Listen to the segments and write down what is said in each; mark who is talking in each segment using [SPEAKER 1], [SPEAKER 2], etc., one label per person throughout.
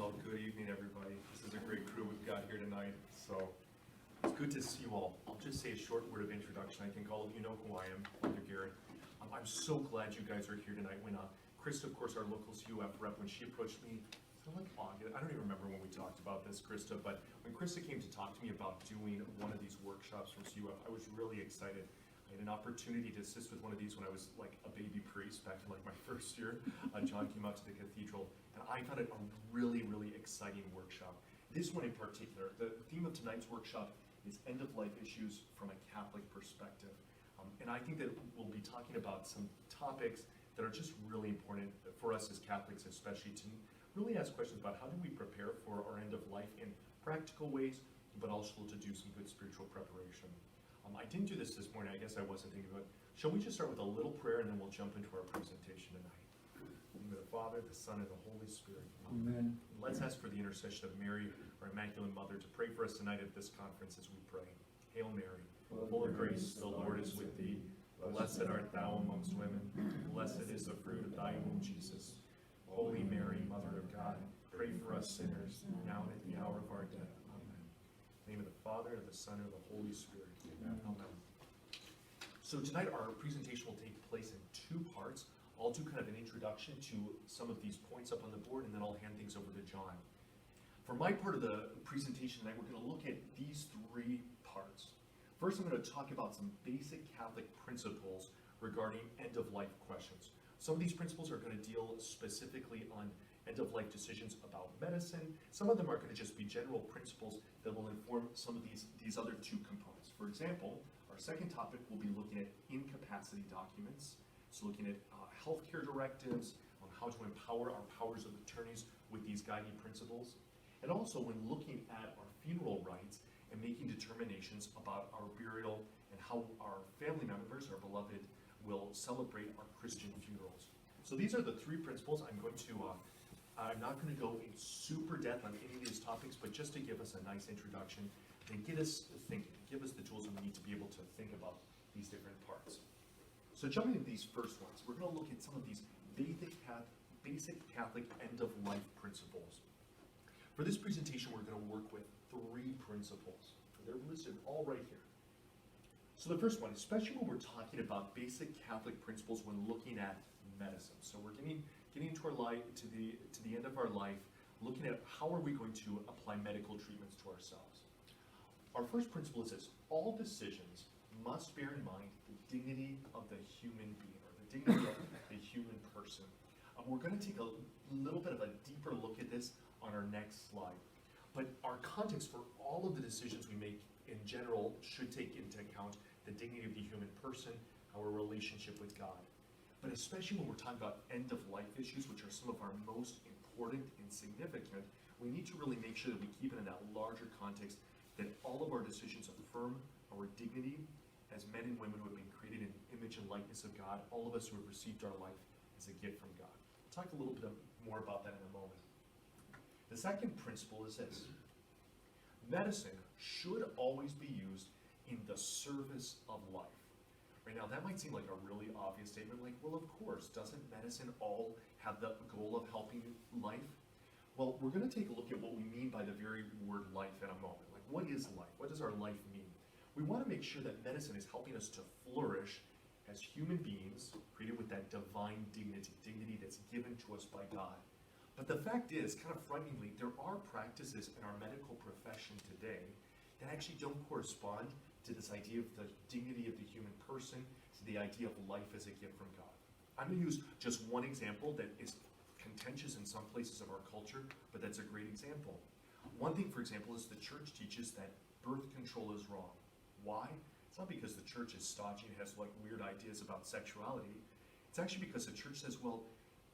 [SPEAKER 1] Well, good evening, everybody. This is a great crew we've got here tonight, so it's good to see you all. I'll just say a short word of introduction. I think all of you know who I am, Father Garrett. I'm so glad you guys are here tonight. When Krista, of course, our local CUF rep, when she approached me, it's like August. I don't even remember when we talked about this, Krista, but when Krista came to talk to me about doing one of these workshops from CUF, I was really excited. I had an opportunity to assist with one of these when I was like a baby priest back in like my first year. John came out to the cathedral, and I found it a really, really exciting workshop. This one in particular, the theme of tonight's workshop is end-of-life issues from a Catholic perspective. And I think that we'll be talking about some topics that are just really important for us as Catholics, especially to really ask questions about how do we prepare for our end of life in practical ways, but also to do some good spiritual preparation. I didn't do this morning, I guess I wasn't thinking about it. Shall we just start with a little prayer and then we'll jump into our presentation tonight? In the name of the Father, the Son, and the Holy Spirit.
[SPEAKER 2] Amen.
[SPEAKER 1] Let's ask for the intercession of Mary, our Immaculate Mother, to pray for us tonight at this conference as we pray. Hail Mary, full of grace, the Lord is with thee. Blessed art thou amongst women. Blessed is the fruit of thy womb, Jesus. Holy Mary, Mother of God, pray for us sinners, now and at the hour of our death. Amen. In the name of the Father, and of the Son, and of the Holy Spirit. Amen. So tonight our presentation will take place in two parts. I'll do kind of an introduction to some of these points up on the board, and then I'll hand things over to John. For my part of the presentation tonight, we're going to look at these three parts. First, I'm going to talk about some basic Catholic principles regarding end-of-life questions. Some of these principles are going to deal specifically on end-of-life decisions about medicine. Some of them are going to just be general principles that will inform some of these other two components. For example, our second topic will be looking at incapacity documents. So looking at healthcare directives, on how to empower our powers of attorneys with these guiding principles. And also when looking at our funeral rites and making determinations about our burial and how our family members, our beloved, will celebrate our Christian funerals. So these are the three principles. I'm not going to go in super depth on any of these topics, but just to give us a nice introduction and get us thinking, give us the tools we need to be able to think about these different parts. So jumping into these first ones, we're going to look at some of these basic Catholic end-of-life principles. For this presentation, we're going to work with three principles. They're listed all right here. So the first one, especially when we're talking about basic Catholic principles when looking at medicine. So we're getting into our life, to the end of our life, looking at how are we going to apply medical treatments to ourselves. Our first principle is this: all decisions must bear in mind the dignity of the human being, or the dignity of the human person. We're going to take a little bit of a deeper look at this on our next slide. But our context for all of the decisions we make in general should take into account the dignity of the human person, our relationship with God. But especially when we're talking about end-of-life issues, which are some of our most important and significant, we need to really make sure that we keep it in that larger context, that all of our decisions affirm our dignity as men and women who have been created in the image and likeness of God, all of us who have received our life as a gift from God. I'll talk a little bit more about that in a moment. The second principle is this: medicine should always be used in the service of life. Right now, that might seem like a really obvious statement, like, well, of course, doesn't medicine all have the goal of helping life? Well, we're going to take a look at what we mean by the very word life in a moment. Like, what is life? What does our life mean? We want to make sure that medicine is helping us to flourish as human beings, created with that divine dignity that's given to us by God. But the fact is, kind of frighteningly, there are practices in our medical profession today that actually don't correspond to this idea of the dignity of the human person, to the idea of life as a gift from God. I'm going to use just one example that is contentious in some places of our culture, but that's a great example. One thing, for example, is the church teaches that birth control is wrong. Why? It's not because the church is stodgy and has like weird ideas about sexuality. It's actually because the church says, well,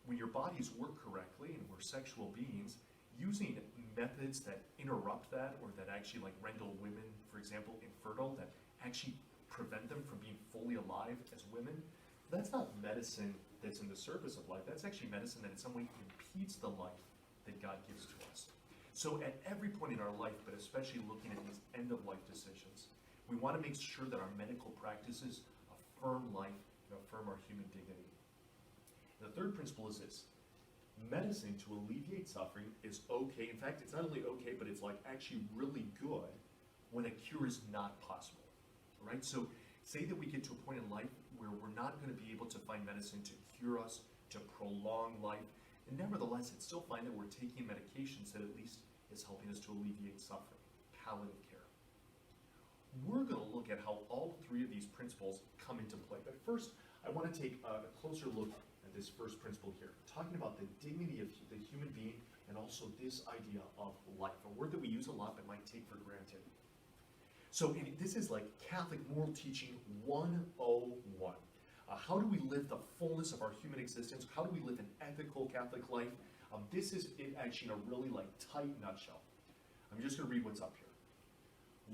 [SPEAKER 1] when your bodies work correctly and we're sexual beings, using methods that interrupt that or that actually like render women, for example, infertile, that actually prevent them from being fully alive as women, that's not medicine that's in the service of life. That's actually medicine that in some way impedes the life that God gives to us. So at every point in our life, but especially looking at these end-of-life decisions, we want to make sure that our medical practices affirm life and affirm our human dignity. The third principle is this: medicine to alleviate suffering is okay. In fact, it's not only okay, but it's like actually really good when a cure is not possible, right? So say that we get to a point in life where we're not going to be able to find medicine to cure us, to prolong life, and nevertheless, it's still fine that we're taking medications that at least is helping us to alleviate suffering, palliative care. We're going to look at how all three of these principles come into play. But first, I want to take a closer look at this first principle here, talking about the dignity of the human being and also this idea of life, a word that we use a lot but might take for granted. So this is like Catholic moral teaching 101. How do we live the fullness of our human existence? How do we live an ethical Catholic life? This is it actually in a really like tight nutshell. I'm just going to read what's up here.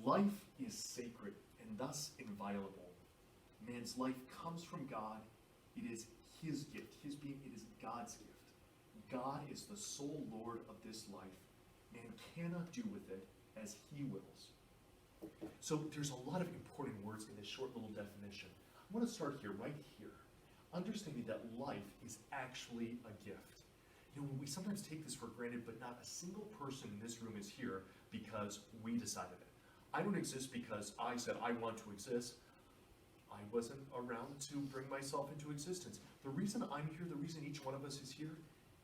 [SPEAKER 1] Life is sacred and thus inviolable. Man's life comes from God. It is his gift. His being, it is God's gift. God is the sole Lord of this life. Man cannot do with it as he wills. So there's a lot of important words in this short little definition. I want to start here, right here, understanding that life is actually a gift. You know, we sometimes take this for granted, but not a single person in this room is here because we decided it. I don't exist because I said I want to exist. I wasn't around to bring myself into existence. The reason I'm here, the reason each one of us is here,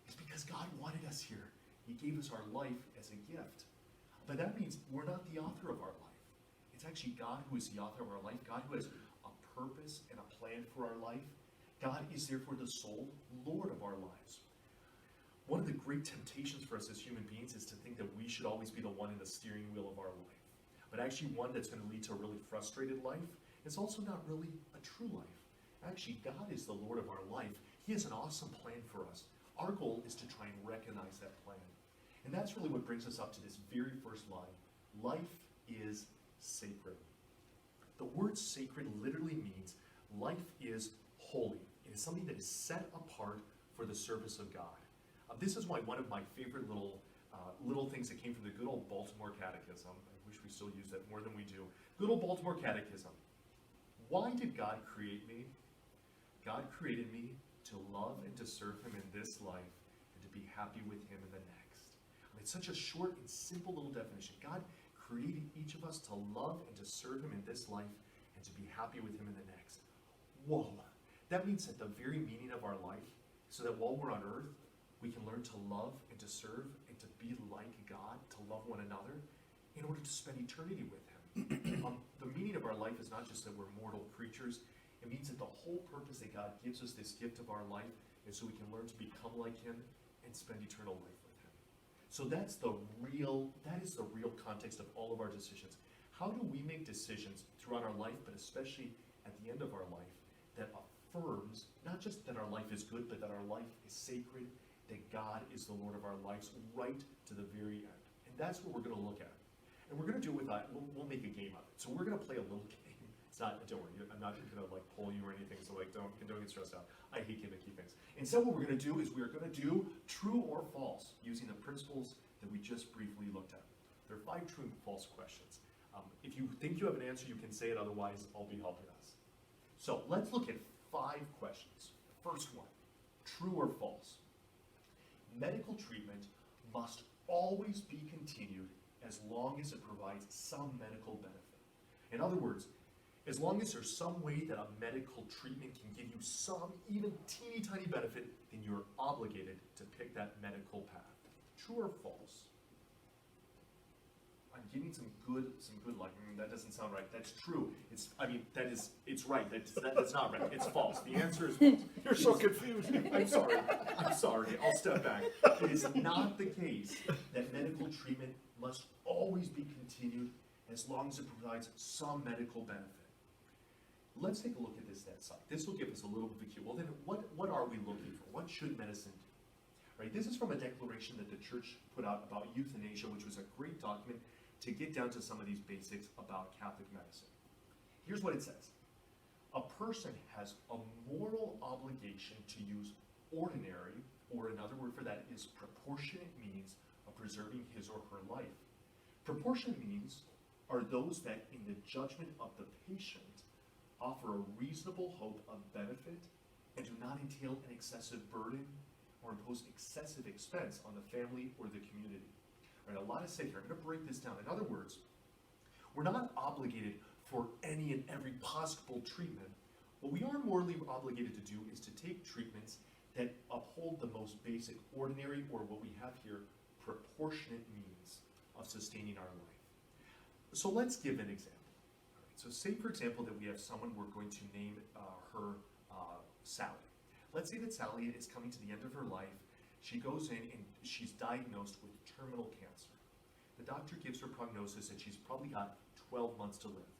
[SPEAKER 1] is because God wanted us here. He gave us our life as a gift. But that means we're not the author of our life. It's actually God who is the author of our life. God who has a purpose and a plan for our life. God is therefore the sole Lord of our lives. One of the great temptations for us as human beings is to think that we should always be the one in the steering wheel of our life. But actually one that's going to lead to a really frustrated life. It's also not really a true life. Actually, God is the Lord of our life. He has an awesome plan for us. Our goal is to try and recognize that plan. And that's really what brings us up to this very first line. Life is sacred. The word sacred literally means life is holy. It is something that is set apart for the service of God. This is why one of my favorite little things that came from the good old Baltimore Catechism, I wish we still use that more than we do, good old Baltimore Catechism. Why did God create me? God created me to love and to serve him in this life and to be happy with him in the next. It's such a short and simple little definition. God created each of us to love and to serve him in this life and to be happy with him in the next. Whoa! That means that the very meaning of our life, so that while we're on earth, we can learn to love and to serve and to be like God, to love one another, in order to spend eternity with him. The meaning of our life is not just that we're mortal creatures. It means that the whole purpose that God gives us this gift of our life is so we can learn to become like him and spend eternal life with him. So that is the real context of all of our decisions. How do we make decisions throughout our life, but especially at the end of our life, that affirms not just that our life is good, but that our life is sacred, that God is the Lord of our lives right to the very end. And that's what we're going to look at. And we're going to do it with that. We'll make a game of it. So we're going to play a little game. It's not, don't worry, I'm not going to like pull you or anything, so like don't get stressed out. I hate gimmicky things. Instead, what we're going to do is we're going to do true or false using the principles that we just briefly looked at. There are 5 true and false questions. If you think you have an answer, you can say it, otherwise I'll be helping us. So let's look at 5 questions. First one, true or false? Medical treatment must always be continued as long as it provides some medical benefit. In other words, as long as there's some way that a medical treatment can give you some, even teeny tiny benefit, then you're obligated to pick that medical path. True or false? I'm getting some good like, that doesn't sound right. That's true. It's right. That's not right. It's false. The answer is false.
[SPEAKER 2] You're so confused.
[SPEAKER 1] I'm sorry. I'll step back. It is not the case that medical treatment must always be continued as long as it provides some medical benefit. Let's take a look at this side. This will give us a little bit of a cue. Well, then what are we looking for? What should medicine do? Right? This is from a declaration that the church put out about euthanasia, which was a great document to get down to some of these basics about Catholic medicine. Here's what it says. A person has a moral obligation to use ordinary, or another word for that is proportionate means of preserving his or her life. Proportionate means are those that, in the judgment of the patient, offer a reasonable hope of benefit and do not entail an excessive burden or impose excessive expense on the family or the community. All right, a lot is said here. I'm going to break this down. In other words, we're not obligated for any and every possible treatment. What we are morally obligated to do is to take treatments that uphold the most basic, ordinary, or what we have here, proportionate means of sustaining our life. So let's give an example. All right, so say, for example, that we have someone we're going to name her Sally. Let's say that Sally is coming to the end of her life. She goes in and she's diagnosed with terminal cancer. The doctor gives her prognosis that she's probably got 12 months to live.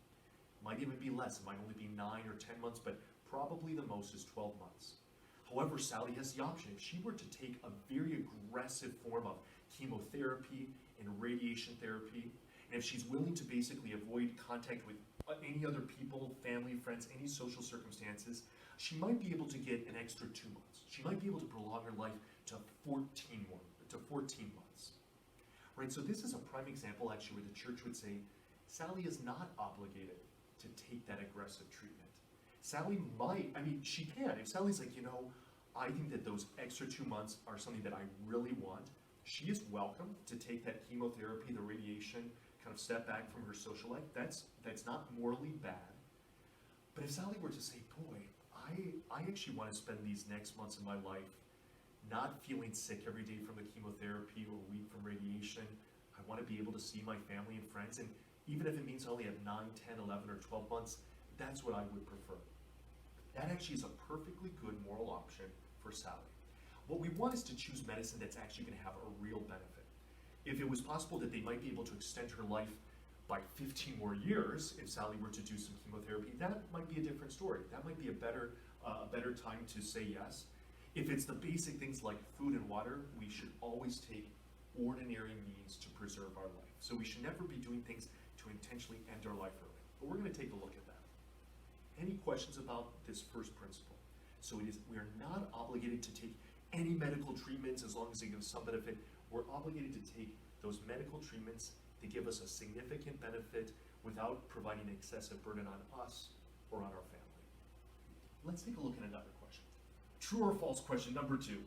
[SPEAKER 1] Might even be less, it might only be 9 or 10 months, but probably the most is 12 months. However, Sally has the option. If she were to take a very aggressive form of chemotherapy and radiation therapy, and if she's willing to basically avoid contact with any other people, family, friends, any social circumstances, she might be able to get an extra 2 months. She might be able to prolong her life to 14 months. Right, so this is a prime example actually where the church would say, Sally is not obligated to take that aggressive treatment. Sally might, she can. If Sally's like, I think that those extra 2 months are something that I really want, she is welcome to take that chemotherapy, the radiation, kind of step back from her social life. That's not morally bad. But if Sally were to say, boy, I actually want to spend these next months of my life not feeling sick every day from the chemotherapy or weak from radiation. I want to be able to see my family and friends, and even if it means I only have 9, 10, 11, or 12 months, that's what I would prefer. That actually is a perfectly good moral option for Sally. What we want is to choose medicine that's actually going to have a real benefit. If it was possible that they might be able to extend her life by 15 more years, if Sally were to do some chemotherapy, that might be a different story. That might be a better time to say yes. If it's the basic things like food and water, we should always take ordinary means to preserve our life. So we should never be doing things to intentionally end our life early. But we're going to take a look at that. Any questions about this first principle? So we are not obligated to take any medical treatments as long as they give us some benefit. We're obligated to take those medical treatments that give us a significant benefit without providing excessive burden on us or on our family. Let's take a look at another question. True or false question number 2.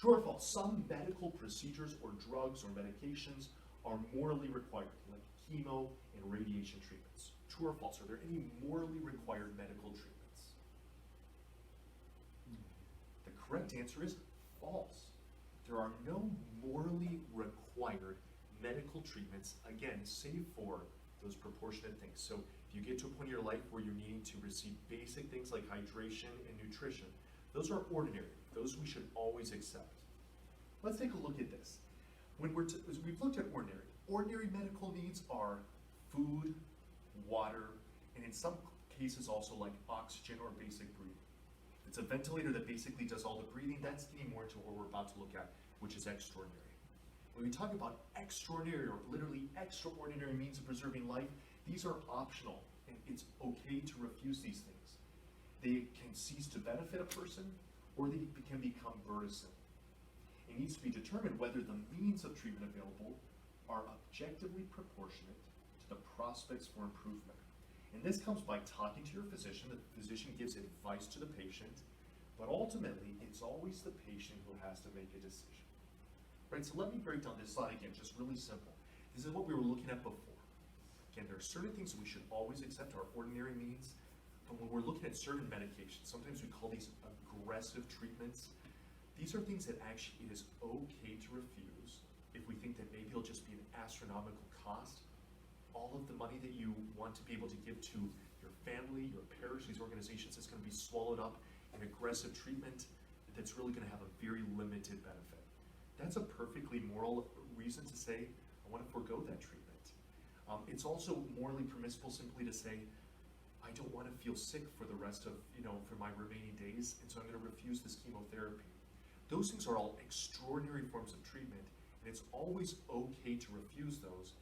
[SPEAKER 1] True or false? Some medical procedures or drugs or medications are morally required, like chemo and radiation treatments. True or false? Are there any morally required medical treatments? The correct answer is false. There are no morally required medical treatments, again, save for those proportionate things. So if you get to a point in your life where you're needing to receive basic things like hydration and nutrition, those are ordinary. Those we should always accept. Let's take a look at this. When as we've looked at ordinary medical needs are food, water, and in some cases also like oxygen or basic breathing. It's a ventilator that basically does all the breathing. That's getting more into what we're about to look at, which is extraordinary. When we talk about extraordinary or literally extraordinary means of preserving life, these are optional, and it's okay to refuse these things. They can cease to benefit a person, or they can become burdensome. It needs to be determined whether the means of treatment available are objectively proportionate to the prospects for improvement. And this comes by talking to your physician. The physician gives advice to the patient, but ultimately, it's always the patient who has to make a decision. Right, so let me break down this slide again, just really simple. This is what we were looking at before. Again, there are certain things that we should always accept our ordinary means, but when we're looking at certain medications, sometimes we call these aggressive treatments. These are things that actually it is okay to refuse if we think that maybe it'll just be an astronomical cost. All of the money that you want to be able to give to your family, your parish, these organizations, is going to be swallowed up in aggressive treatment that's really going to have a very limited benefit. That's a perfectly moral reason to say, I want to forego that treatment. It's also morally permissible simply to say, I don't want to feel sick for the rest of, for my remaining days, and so I'm going to refuse this chemotherapy. Those things are all extraordinary forms of treatment, and it's always okay to refuse those,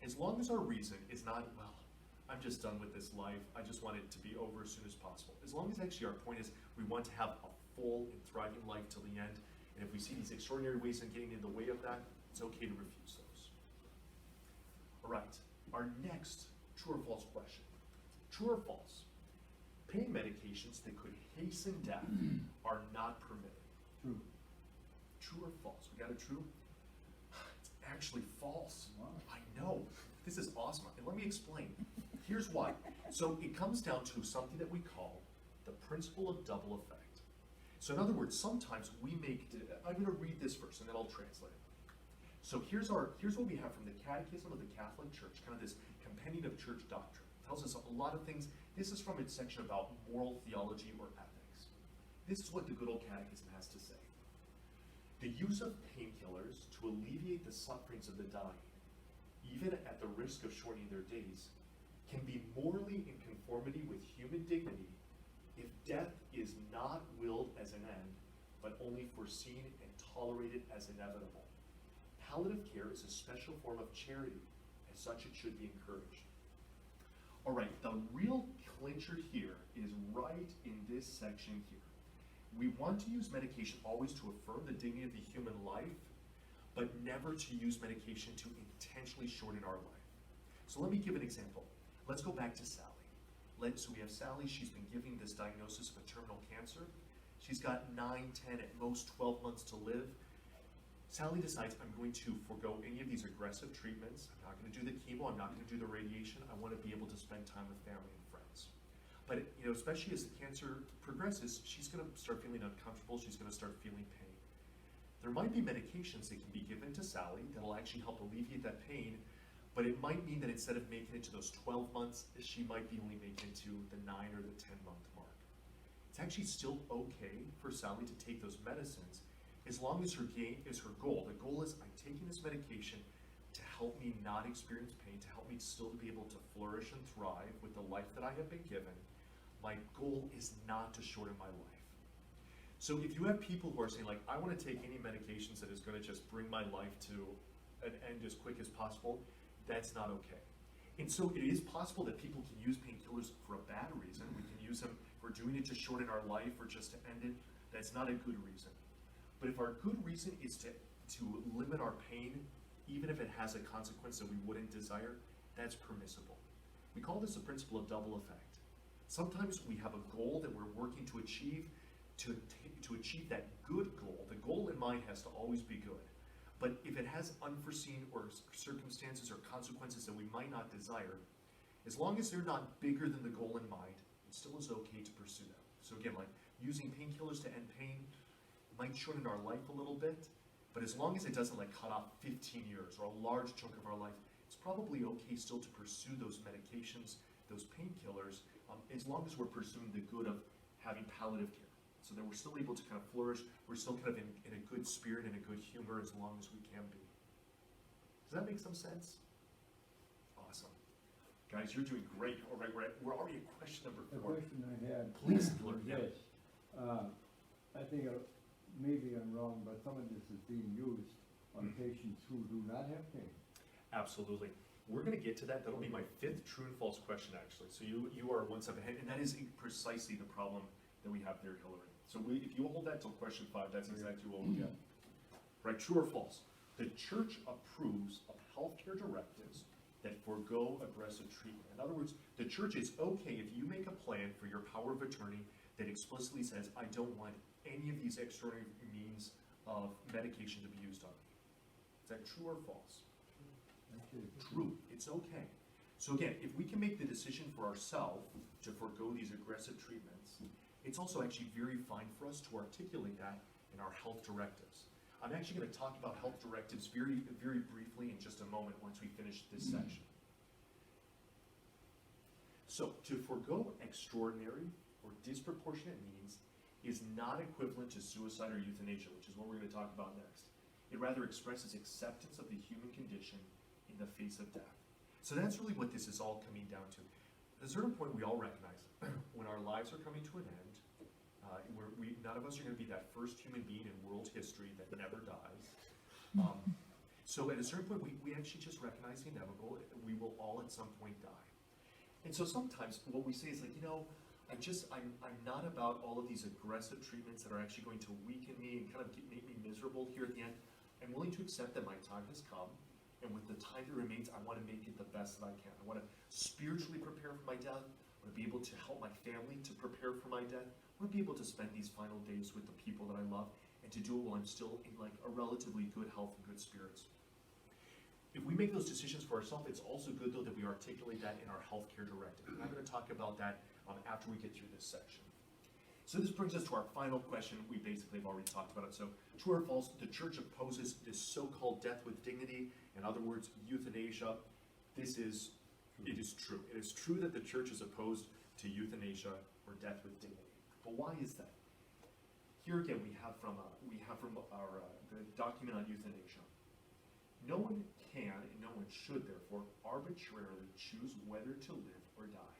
[SPEAKER 1] as long as our reason is not, well, I'm just done with this life, I just want it to be over as soon as possible. As long as actually our point is we want to have a full and thriving life till the end, and if we see these extraordinary ways of getting in the way of that, it's okay to refuse those. All right, our next true or false question. True or false? Pain medications that could hasten death are not permitted.
[SPEAKER 2] True.
[SPEAKER 1] true or false? We got a true? It's actually false. Wow. I know. This is awesome. And let me explain. Here's why. So it comes down to something that we call the principle of double effect. So in other words, sometimes we make, I'm going to read this first and then I'll translate it. So here's what we have from the Catechism of the Catholic Church, kind of this compendium of church doctrine. It tells us a lot of things. This is from its section about moral theology or ethics. This is what the good old catechism has to say. The use of painkillers to alleviate the sufferings of the dying, even at the risk of shortening their days, can be morally in conformity with human dignity if death is not willed as an end, but only foreseen and tolerated as inevitable. Palliative care is a special form of charity. As such, it should be encouraged. All right, the real clincher here is right in this section here. We want to use medication always to affirm the dignity of the human life, but never to use medication to intentionally shorten our life. So let me give an example. Let's go back to Sally. So we have Sally, she's been given this diagnosis of a terminal cancer. She's got 9, 10, at most 12 months to live. Sally decides, I'm going to forego any of these aggressive treatments. I'm not going to do the chemo, I'm not going to do the radiation. I want to be able to spend time with family and friends. But especially as the cancer progresses, she's going to start feeling uncomfortable, she's going to start feeling pain. There might be medications that can be given to Sally that'll actually help alleviate that pain, but it might mean that instead of making it to those 12 months, she might be only making it to the 9 or the 10-month mark. It's actually still okay for Sally to take those medicines as long as her goal. The goal is, I'm taking this medication to help me not experience pain, to help me still to be able to flourish and thrive with the life that I have been given. My goal is not to shorten my life. So if you have people who are saying, like, I want to take any medications that is going to just bring my life to an end as quick as possible, that's not okay. And so it is possible that people can use painkillers for a bad reason. We can use them for doing it to shorten our life or just to end it. That's not a good reason. But if our good reason is to limit our pain, even if it has a consequence that we wouldn't desire, that's permissible. We call this the principle of double effect. Sometimes we have a goal that we're working to achieve. To achieve that good goal, the goal in mind has to always be good. But if it has unforeseen or circumstances or consequences that we might not desire, as long as they're not bigger than the goal in mind, it still is okay to pursue them. So again, like using painkillers to end pain might shorten our life a little bit, but as long as it doesn't like cut off 15 years or a large chunk of our life, it's probably okay still to pursue those medications, those painkillers, as long as we're pursuing the good of having palliative care. So that we're still able to kind of flourish, we're still kind of in a good spirit and a good humor as long as we can be. Does that make some sense? Awesome. Guys, you're doing great. All right, we're already at question number 4.
[SPEAKER 2] The question I had.
[SPEAKER 1] Please, Lord.
[SPEAKER 2] Yes. I think maybe I'm wrong, but some of this is being used on patients who do not have pain.
[SPEAKER 1] Absolutely. We're going to get to that. That'll be my 5th true and false question, actually. So you are one step ahead, and that is precisely the problem that we have there, Hillary. So if you hold that till question 5, that's exactly what we get. Right, true or false? The church approves of healthcare directives that forego aggressive treatment. In other words, the church is okay if you make a plan for your power of attorney that explicitly says, I don't want any of these extraordinary means of medication to be used on me. Is that true or false? True. It's okay. So again, if we can make the decision for ourselves to forego these aggressive treatments, it's also actually very fine for us to articulate that in our health directives. I'm actually going to talk about health directives very, very briefly in just a moment once we finish this section. So, to forego extraordinary or disproportionate means is not equivalent to suicide or euthanasia, which is what we're going to talk about next. It rather expresses acceptance of the human condition in the face of death. So that's really what this is all coming down to. At a certain point, we all recognize when our lives are coming to an end, none of us are going to be that first human being in world history that never dies. So at a certain point, we actually just recognize the inevitable. We will all at some point die. And so sometimes what we say is like, I'm not about all of these aggressive treatments that are actually going to weaken me and kind of make me miserable here at the end. I'm willing to accept that my time has come, and with the time that remains, I want to make it the best that I can. I want to spiritually prepare for my death. I want to be able to help my family to prepare for my death. I want to be able to spend these final days with the people that I love. and to do it while I'm still in like a relatively good health and good spirits. If we make those decisions for ourselves, it's also good though that we articulate that in our healthcare directive. And I'm going to talk about that after we get through this section. So this brings us to our final question. We basically have already talked about it. So true or false, the church opposes this so-called death with dignity. In other words, euthanasia. It is true. It is true that the church is opposed to euthanasia or death with dignity. But why is that? Here again, we have from our the document on euthanasia. No one can and no one should, therefore, arbitrarily choose whether to live or die.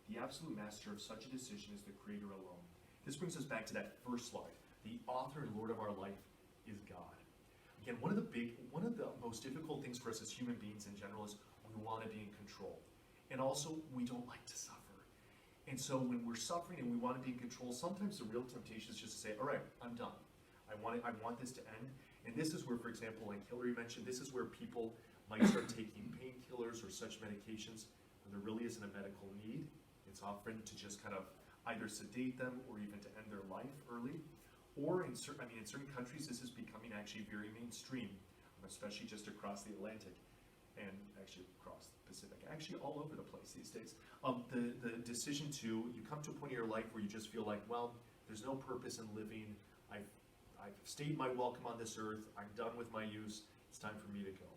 [SPEAKER 1] The absolute master of such a decision is the Creator alone. This brings us back to that first slide. The author and Lord of our life is God. Again, one of the most difficult things for us as human beings in general is we want to be in control. And also, we don't like to suffer. And so when we're suffering and we want to be in control, sometimes the real temptation is just to say, all right, I'm done. I want this to end. And this is where, for example, like Hillary mentioned, this is where people might start taking painkillers or such medications when there really isn't a medical need. It's often to just kind of either sedate them or even to end their life early. Or in certain countries, this is becoming actually very mainstream, especially just across the Atlantic and actually across the Pacific, actually all over the place these days. The decision you come to a point in your life where you just feel like, well, there's no purpose in living. I've stayed my welcome on this earth. I'm done with my use. It's time for me to go.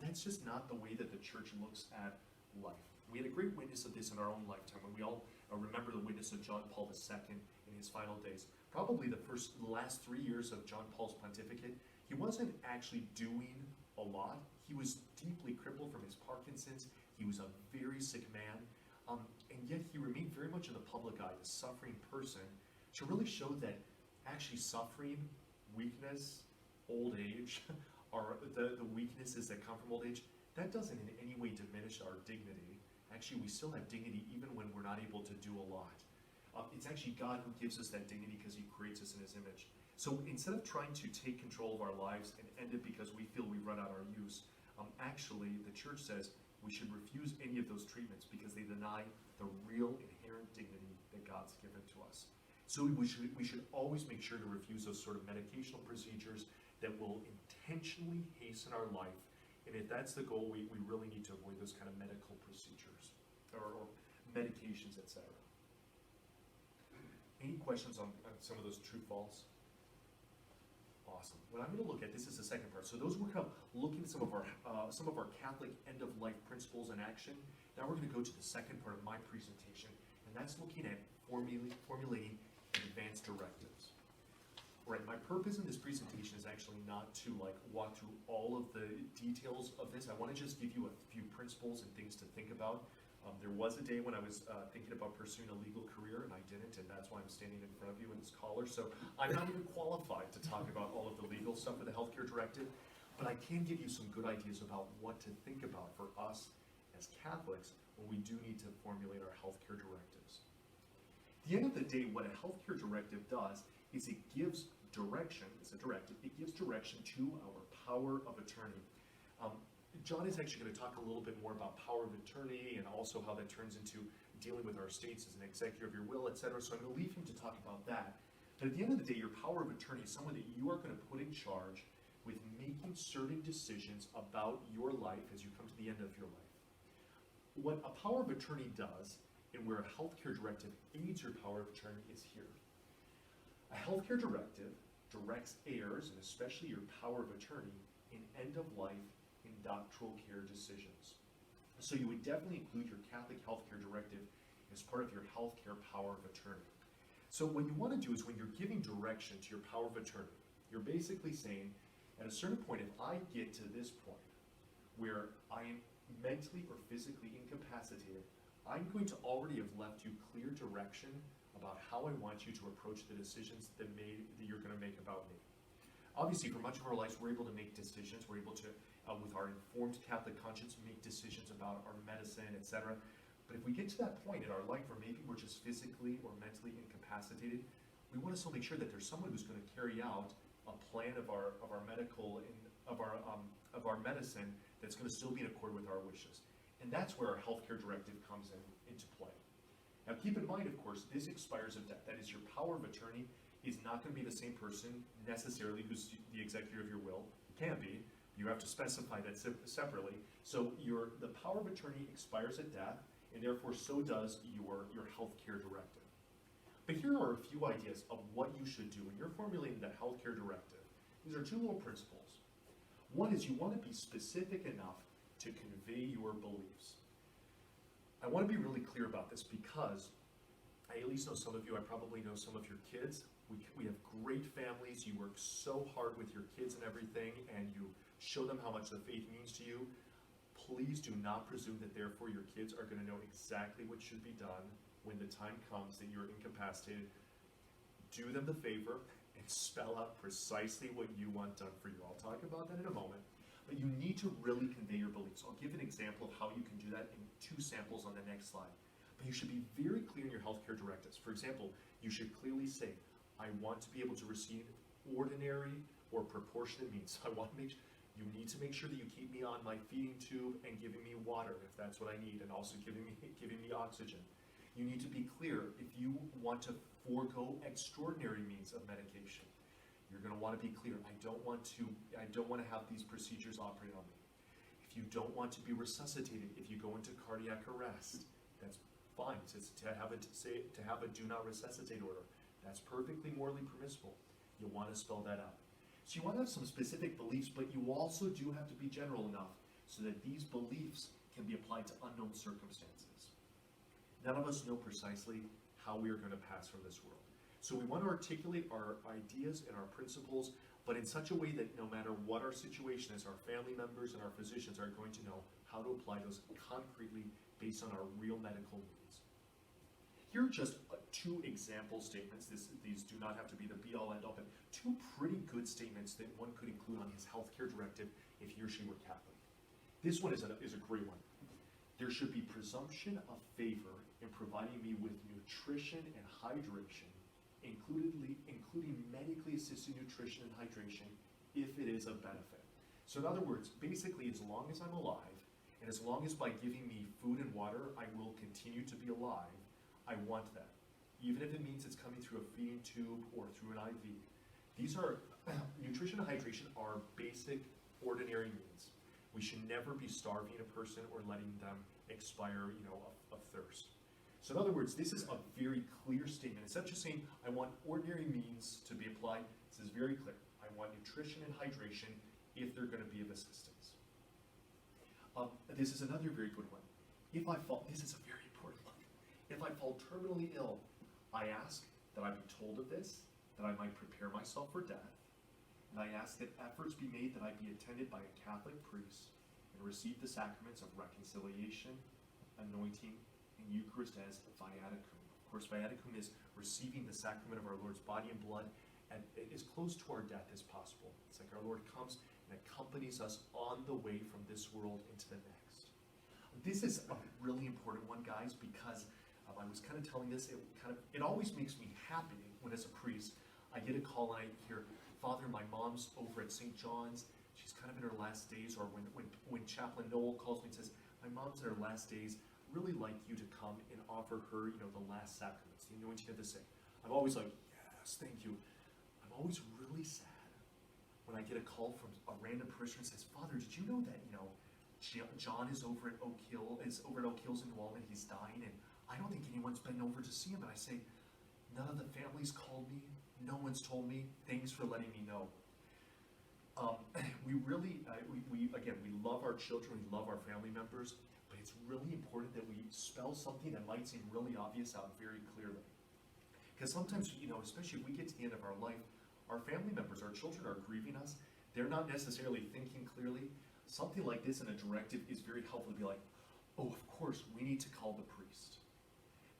[SPEAKER 1] That's just not the way that the church looks at life. We had a great witness of this in our own lifetime when we all remember the witness of John Paul II in his final days. Probably the last 3 years of John Paul's pontificate, he wasn't actually doing a lot. He was deeply crippled from his Parkinson's. He was a very sick man. And yet he remained very much in the public eye, the suffering person, to really show that actually suffering, weakness, old age, or the weaknesses that come from old age, that doesn't in any way diminish our dignity. Actually, we still have dignity even when we're not able to do a lot. It's actually God who gives us that dignity because he creates us in his image. So instead of trying to take control of our lives and end it because we feel we run out our use, actually the church says we should refuse any of those treatments because they deny the real inherent dignity that God's given to us. So we should always make sure to refuse those sort of medicational procedures that will intentionally hasten our life. And if that's the goal, we really need to avoid those kind of medical procedures or medications, etc. Any questions on some of those true false? Awesome. What I'm going to look at, this is the second part. So those were kind of looking at some of our Catholic end-of-life principles in action. Now we're going to go to the second part of my presentation, and that's looking at formulating advanced directives. Right, my purpose in this presentation is actually not to walk through all of the details of this. I want to just give you a few principles and things to think about. There was a day when I was thinking about pursuing a legal career and I didn't, and that's why I'm standing in front of you in this collar. So I'm not even qualified to talk about all of the legal stuff for the healthcare directive, but I can give you some good ideas about what to think about for us as Catholics when we do need to formulate our healthcare directives. At the end of the day, what a healthcare directive does is it gives direction, it's a directive, it gives direction to our power of attorney. John is actually going to talk a little bit more about power of attorney and also how that turns into dealing with our states as an executor of your will, etc. So I'm going to leave him to talk about that. But at the end of the day, your power of attorney is someone that you are going to put in charge with making certain decisions about your life as you come to the end of your life. What a power of attorney does, and where a healthcare directive aids your power of attorney, is here. A healthcare directive directs heirs, and especially your power of attorney, in end-of-life and doctoral care decisions. So you would definitely include your Catholic healthcare directive as part of your healthcare power of attorney. So what you want to do is when you're giving direction to your power of attorney, you're basically saying, at a certain point, if I get to this point where I am mentally or physically incapacitated, I'm going to already have left you clear direction about how I want you to approach the decisions that you're going to make about me. Obviously, for much of our lives, we're able to make decisions. We're able to, with our informed Catholic conscience, make decisions about our medicine, etc. But if we get to that point in our life where maybe we're just physically or mentally incapacitated, we want to still make sure that there's someone who's going to carry out a plan of our medical and of our medicine that's going to still be in accord with our wishes. And that's where our healthcare directive comes into play. Now keep in mind, of course, this expires of death. That is, your power of attorney is not going to be the same person necessarily who's the executor of your will. It can be. You have to specify that separately. So the power of attorney expires at death, and therefore so does your healthcare directive. But here are a few ideas of what you should do when you're formulating the healthcare directive. These are two little principles. One is you want to be specific enough to convey your beliefs. I want to be really clear about this because I at least know some of you, I probably know some of your kids. We have great families, you work so hard with your kids and everything, and you show them how much the faith means to you. Please do not presume that therefore your kids are going to know exactly what should be done when the time comes that you're incapacitated. Do them the favor and spell out precisely what you want done for you. I'll talk about that in a moment. But you need to really convey your beliefs. I'll give an example of how you can do that in 2 samples on the next slide. But you should be very clear in your healthcare directives. For example, you should clearly say, I want to be able to receive ordinary or proportionate means. You need to make sure that you keep me on my feeding tube and giving me water if that's what I need, and also giving me oxygen. You need to be clear if you want to forego extraordinary means of medication. You're going to want to be clear. I don't want to have these procedures operated on me. If you don't want to be resuscitated, if you go into cardiac arrest, that's fine. To have a do not resuscitate order, that's perfectly morally permissible. You'll want to spell that out. So you want to have some specific beliefs, but you also do have to be general enough so that these beliefs can be applied to unknown circumstances. None of us know precisely how we are going to pass from this world. So we want to articulate our ideas and our principles, but in such a way that no matter what our situation is, our family members and our physicians are going to know how to apply those concretely based on our real medical needs. Here are just 2 example statements. These do not have to be the be-all, end-all, but 2 pretty good statements that one could include on his healthcare directive if he or she were Catholic. This one is a great one. There should be presumption of favor in providing me with nutrition and hydration, including medically assisted nutrition and hydration, if it is of benefit. So in other words, basically, as long as I'm alive, and as long as by giving me food and water, I will continue to be alive, I want that. Even if it means it's coming through a feeding tube or through an IV. These are, nutrition and hydration are basic, ordinary needs. We should never be starving a person or letting them expire, of thirst. So in other words, this is a very clear statement. It's not just saying, I want ordinary means to be applied. This is very clear. I want nutrition and hydration if they're going to be of assistance. This is another very good one. This is a very important one. If I fall terminally ill, I ask that I be told of this, that I might prepare myself for death, and I ask that efforts be made that I be attended by a Catholic priest and receive the sacraments of reconciliation, anointing, and Eucharist as viaticum. Of course, viaticum is receiving the sacrament of our Lord's body and blood and as close to our death as possible. It's like our Lord comes and accompanies us on the way from this world into the next. This is a really important one, guys, because I was kind of telling this, it always makes me happy when as a priest, I get a call and I hear, Father, my mom's over at St. John's, she's kind of in her last days, or when Chaplain Noel calls me and says, my mom's in her last days, really like you to come and offer her, the last sacraments, the anointing of the sick. I'm always like, yes, thank you. I'm always really sad when I get a call from a random parishioner and says, Father, did you know that, John is over at Oak Hills in New Ulm, he's dying, and I don't think anyone's been over to see him. And I say, none of the families called me. No one's told me. Thanks for letting me know. We really, we love our children. We love our family members. But it's really important that we spell something that might seem really obvious out very clearly. Because sometimes, especially if we get to the end of our life, our family members, our children are grieving us. They're not necessarily thinking clearly. Something like this in a directive is very helpful to be like, oh, of course, we need to call the priest.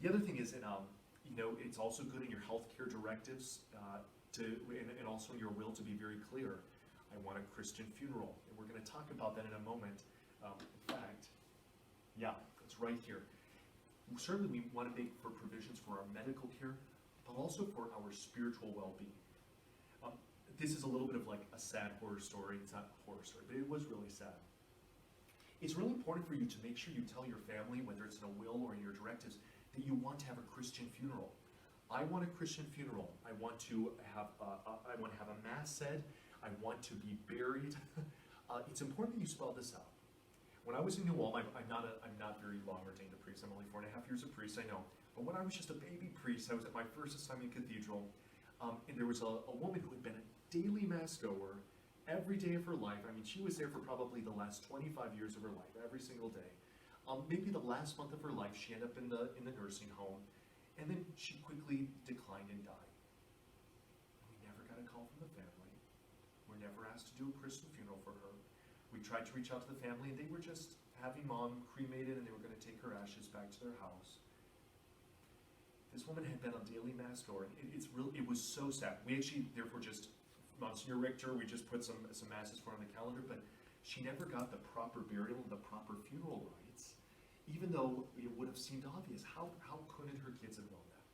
[SPEAKER 1] The other thing is, it's also good in your healthcare directives and also in your will to be very clear. I want a Christian funeral, and we're going to talk about that in a moment. In fact, it's right here. Certainly, we want to make for provisions for our medical care, but also for our spiritual well-being. This is a little bit of like a sad horror story. It's not a horror story, but it was really sad. It's really important for you to make sure you tell your family, whether it's in a will or in your directives, that you want to have a Christian funeral. I want a Christian funeral. I want to have a mass said. I want to be buried. It's important that you spell this out. When I was in New Ulm, I'm not very long ordained a priest. I'm only 4.5 years a priest, I know. But when I was just a baby priest, I was at my first assignment cathedral, and there was a woman who had been a daily mass goer every day of her life. I mean, she was there for probably the last 25 years of her life, every single day. Maybe the last month of her life, she ended up in the nursing home, and then she quickly declined and died. And we never got a call from the family. We're never asked to do a Christian funeral for her. We tried to reach out to the family, and they were just having mom cremated, and they were going to take her ashes back to their house. This woman had been a daily mass goer. It was so sad. We actually, therefore, just Monsignor Richter, we just put some masses for her on the calendar, but she never got the proper burial and the proper funeral rites, even though it would have seemed obvious. How couldn't her kids have known that?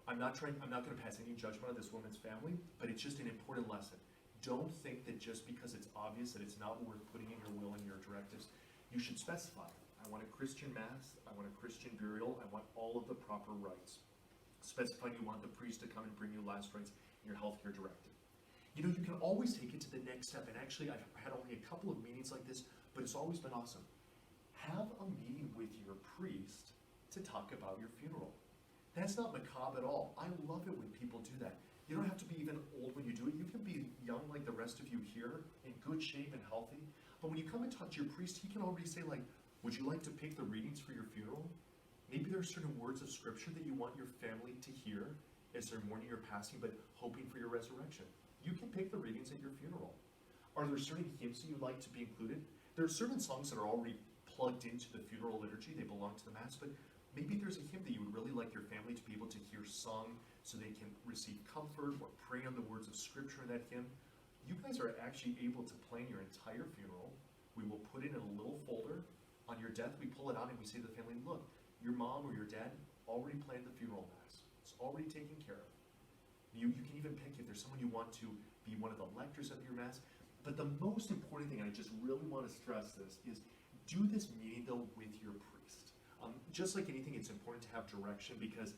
[SPEAKER 1] I'm not going to pass any judgment on this woman's family, but it's just an important lesson. Don't think that just because it's obvious that it's not worth putting in your will and your directives, you should specify. I want a Christian mass, I want a Christian burial, I want all of the proper rites. Specify you want the priest to come and bring you last rites in your healthcare directive. You know, you can always take it to the next step, and actually I've had only a couple of meetings like this, but it's always been awesome. Have a meeting with your priest to talk about your funeral. That's not macabre at all. I love it when people do that. You don't have to be even old when you do it. You can be young like the rest of you here, in good shape and healthy. But when you come and talk to your priest, he can already say, like, would you like to pick the readings for your funeral? Maybe there are certain words of scripture that you want your family to hear as they're mourning your passing, but hoping for your resurrection. You can pick the readings at your funeral. Are there certain hymns that you'd like to be included? There are certain songs that are already plugged into the funeral liturgy. They belong to the Mass, but maybe there's a hymn that you would really like your family to be able to hear sung so they can receive comfort or pray on the words of scripture in that hymn. You guys are actually able to plan your entire funeral. We will put it in a little folder. On your death, we pull it out and we say to the family, look, your mom or your dad already planned the funeral mass. It's already taken care of. You can even pick if there's someone you want to be one of the lectors of your mass. But the most important thing, and I just really want to stress this, is do this meeting though with your priest. Just like anything, it's important to have direction because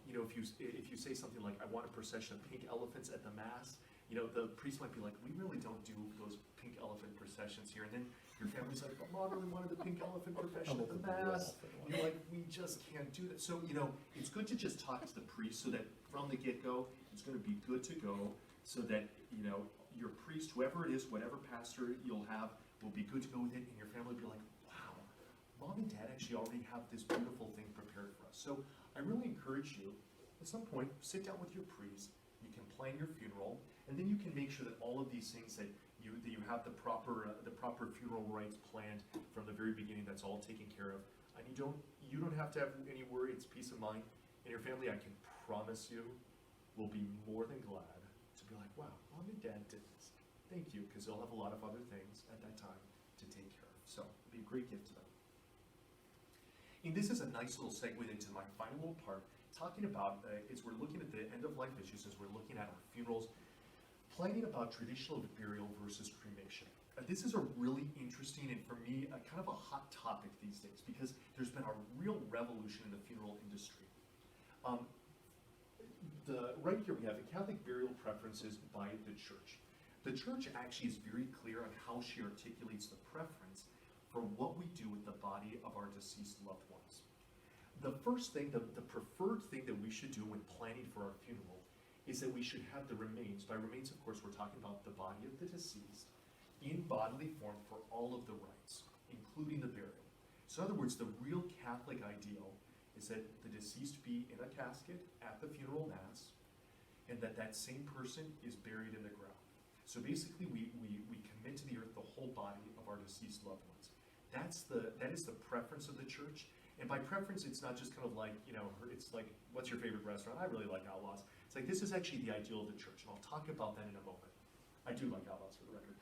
[SPEAKER 1] you know, if you say something like, I want a procession of pink elephants at the Mass, you know, the priest might be like, we really don't do those pink elephant processions here. And then your family's like, but Mom really wanted the pink elephant procession at the Mass. You're like, we just can't do that. So, you know, it's good to just talk to the priest so that from the get-go, it's going to be good to go so that, you know, your priest, whoever it is, whatever pastor you'll have, will be good to go with it. And your family will be like, wow, Mom and Dad actually already have this beautiful thing prepared for us. So I really encourage you, at some point, sit down with your priest, you can plan your funeral, and then you can make sure that all of these things that you have the proper funeral rites planned from the very beginning, that's all taken care of. And you don't have to have any worry, it's peace of mind. And your family, I can promise you, will be more than glad to be like, wow, Mom and Dad did this. Thank you, because they'll have a lot of other things at that time to take care of. So it'll be a great gift to them. And this is a nice little segue into my final little part, talking about, as we're looking at the end-of-life issues, as we're looking at our funerals, planning about traditional burial versus cremation. This is a really interesting, and for me, kind of a hot topic these days, because there's been a real revolution in the funeral industry. Right here we have the Catholic burial preferences by the Church. The Church actually is very clear on how she articulates the preference for what we do with the body of our deceased loved ones. The first thing, the preferred thing that we should do when planning for our funeral is that we should have the remains. By remains, of course, we're talking about the body of the deceased in bodily form for all of the rites, including the burial. So in other words, the real Catholic ideal is that the deceased be in a casket at the funeral Mass, and that same person is buried in the ground. So basically, we commit to the earth the whole body of our deceased loved ones. That is the preference of the Church. And by preference, it's not just kind of like, you know, it's like, what's your favorite restaurant? I really like Outlaws. It's like, this is actually the ideal of the Church, and I'll talk about that in a moment. I do like Outlaws, for the record.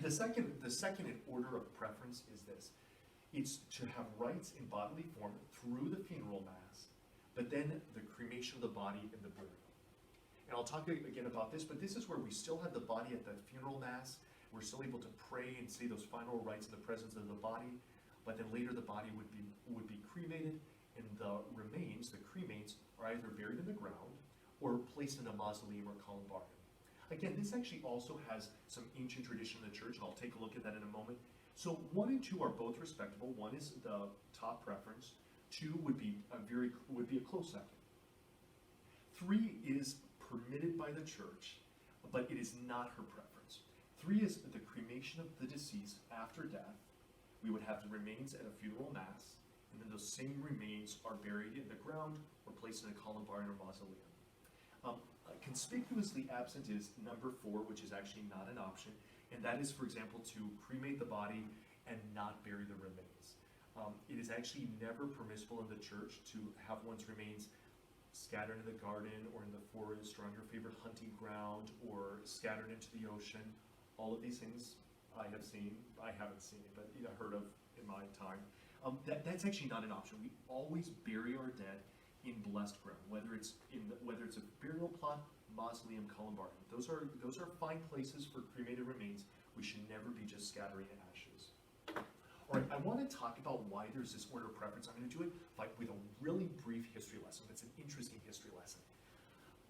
[SPEAKER 1] The second in order of preference is this. It's to have rites in bodily form through the funeral Mass, but then the cremation of the body and the burial. And I'll talk again about this, but this is where we still have the body at the funeral Mass. We're still able to pray and say those final rites in the presence of the body, but then later the body would be cremated, and the remains, the cremains, are either buried in the ground or placed in a mausoleum or columbarium. Again, this actually also has some ancient tradition in the church, and I'll take a look at that in a moment. So 1 and 2 are both respectable. 1 is the top preference. 2 would be a close second. 3 is permitted by the church, but it is not her preference. 3 is the cremation of the deceased after death. We would have the remains at a funeral mass, and then those same remains are buried in the ground or placed in a columbarium or mausoleum. Conspicuously absent is number 4, which is actually not an option, and that is, for example, to cremate the body and not bury the remains. It is actually never permissible in the church to have one's remains scattered in the garden or in the forest or on your favorite hunting ground or scattered into the ocean. All of these things I have seen. I haven't seen it, but heard of in my time. That's actually not an option. We always bury our dead in blessed ground, whether it's a burial plot, mausoleum, columbarium. Those are fine places for cremated remains. We should never be just scattering ashes. All right, I want to talk about why there's this order of preference. I'm going to do it with a really brief history lesson. It's an interesting history lesson.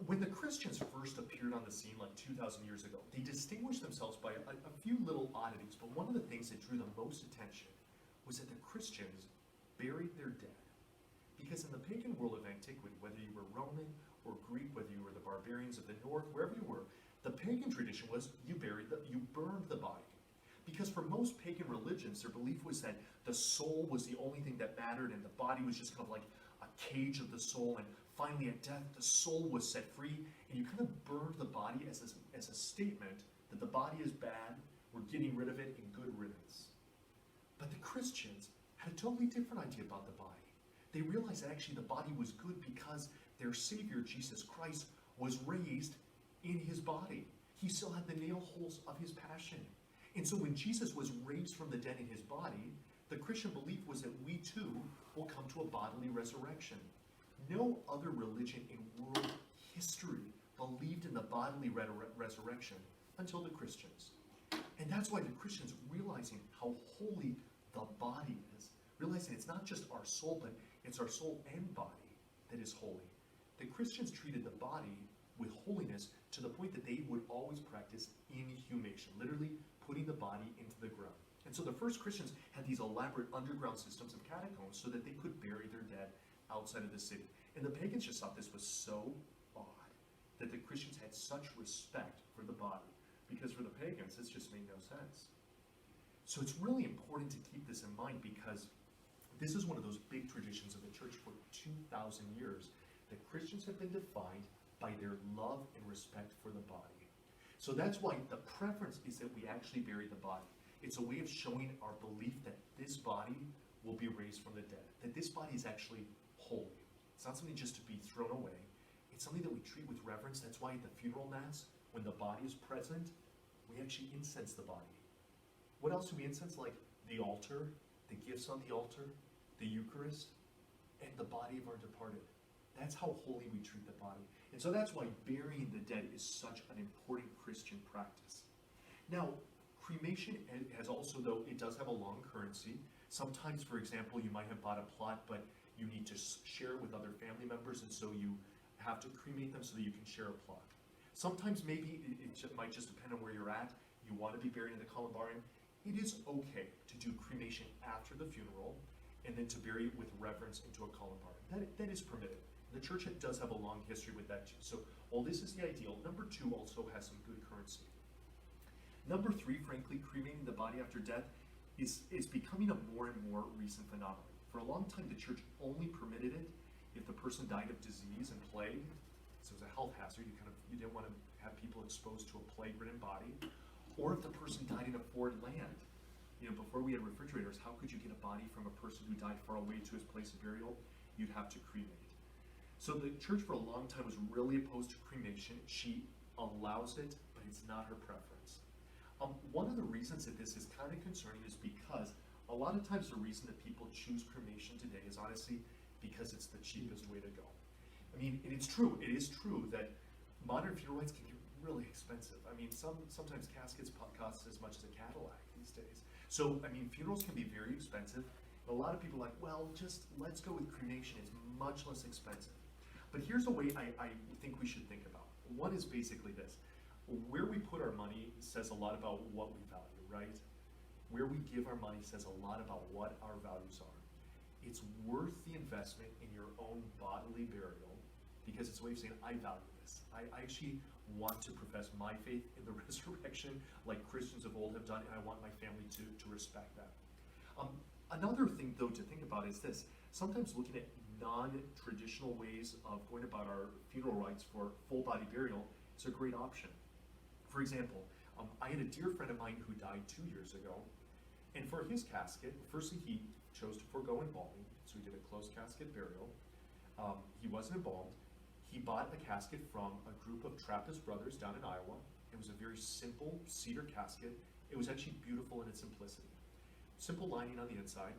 [SPEAKER 1] When the Christians first appeared on the scene like 2,000 years ago, they distinguished themselves by a few little oddities, but one of the things that drew the most attention was that the Christians buried their dead. Because in the pagan world of antiquity, whether you were Roman or Greek, whether you were the barbarians of the north, wherever you were, the pagan tradition was you burned the body. Because for most pagan religions, their belief was that the soul was the only thing that mattered, and the body was just kind of like a cage of the soul, and finally at death, the soul was set free, and you kind of burned the body as a statement that the body is bad, we're getting rid of it, and good riddance. But the Christians had a totally different idea about the body. They realized that actually the body was good because their Savior, Jesus Christ, was raised in his body. He still had the nail holes of his passion. And so when Jesus was raised from the dead in his body, the Christian belief was that we too will come to a bodily resurrection. No other religion in world history believed in the bodily resurrection until the Christians. And that's why the Christians, realizing how holy the body is, realizing it's not just our soul, but it's our soul and body that is holy. The Christians treated the body with holiness to the point that they would always practice inhumation, literally putting the body into the ground. And so the first Christians had these elaborate underground systems of catacombs so that they could bury their dead outside of the city. And the pagans just thought this was so odd that the Christians had such respect for the body, because for the pagans, this just made no sense. So it's really important to keep this in mind, because this is one of those big traditions of the church for 2,000 years. The Christians have been defined by their love and respect for the body. So that's why the preference is that we actually bury the body. It's a way of showing our belief that this body will be raised from the dead, that this body is actually holy. It's not something just to be thrown away. It's something that we treat with reverence. That's why at the funeral mass, when the body is present, we actually incense the body. What else do we incense? Like the altar, the gifts on the altar, the Eucharist, and the body of our departed. That's how holy we treat the body. And so that's why burying the dead is such an important Christian practice. Now, cremation has also, though, it does have a long currency. Sometimes, for example, you might have bought a plot, but you need to share it with other family members, and so you have to cremate them so that you can share a plot. Sometimes maybe it might just depend on where you're at. You want to be buried in the columbarium. It is okay to do cremation after the funeral and then to bury it with reverence into a columbarium. That is permitted. The church does have a long history with that too. So while this is the ideal, number 2 also has some good currency. Number 3, frankly, cremating the body after death is becoming a more and more recent phenomenon. For a long time, the church only permitted it if the person died of disease and plague. So it was a health hazard. You didn't want to have people exposed to a plague-ridden body. Or if the person died in a foreign land. Before we had refrigerators, how could you get a body from a person who died far away to his place of burial? You'd have to cremate. So the church for a long time was really opposed to cremation. She allows it, but it's not her preference. One of the reasons that this is kind of concerning is because a lot of times the reason that people choose cremation today is honestly because it's the cheapest way to go. I mean, and it's true. It is true that modern funeral rites can get really expensive. I mean, sometimes caskets cost as much as a Cadillac these days. So, I mean, funerals can be very expensive, A lot of people are like, well, just let's go with cremation, it's much less expensive. But here's a way I think we should think about. One is basically this. Where we put our money says a lot about what we value, right? Where we give our money says a lot about what our values are. It's worth the investment in your own bodily burial because it's a way of saying, I value this. I actually want to profess my faith in the resurrection like Christians of old have done, and I want my family to respect that. Another thing, though, to think about is this. Sometimes looking at non-traditional ways of going about our funeral rites for full body burial is a great option. For example, I had a dear friend of mine who died 2 years ago, and for his casket, firstly he chose to forego embalming, so he did a closed casket burial. He wasn't embalmed. He bought a casket from a group of Trappist brothers down in Iowa. It was a very simple cedar casket. It was actually beautiful in its simplicity. Simple lining on the inside.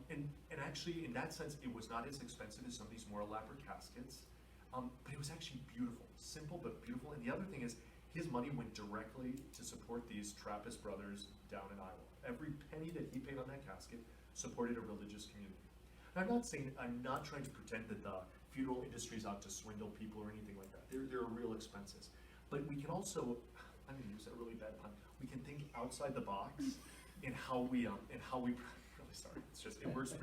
[SPEAKER 1] And actually, in that sense, it was not as expensive as some of these more elaborate caskets, but it was actually beautiful. Simple, but beautiful. And the other thing is, his money went directly to support these Trappist brothers down in Iowa. Every penny that he paid on that casket supported a religious community. And I'm not trying to pretend that the funeral industry is out to swindle people or anything like that. There are real expenses. But we can also, I'm gonna use that really bad pun, we can think outside the box in how we really sorry, it works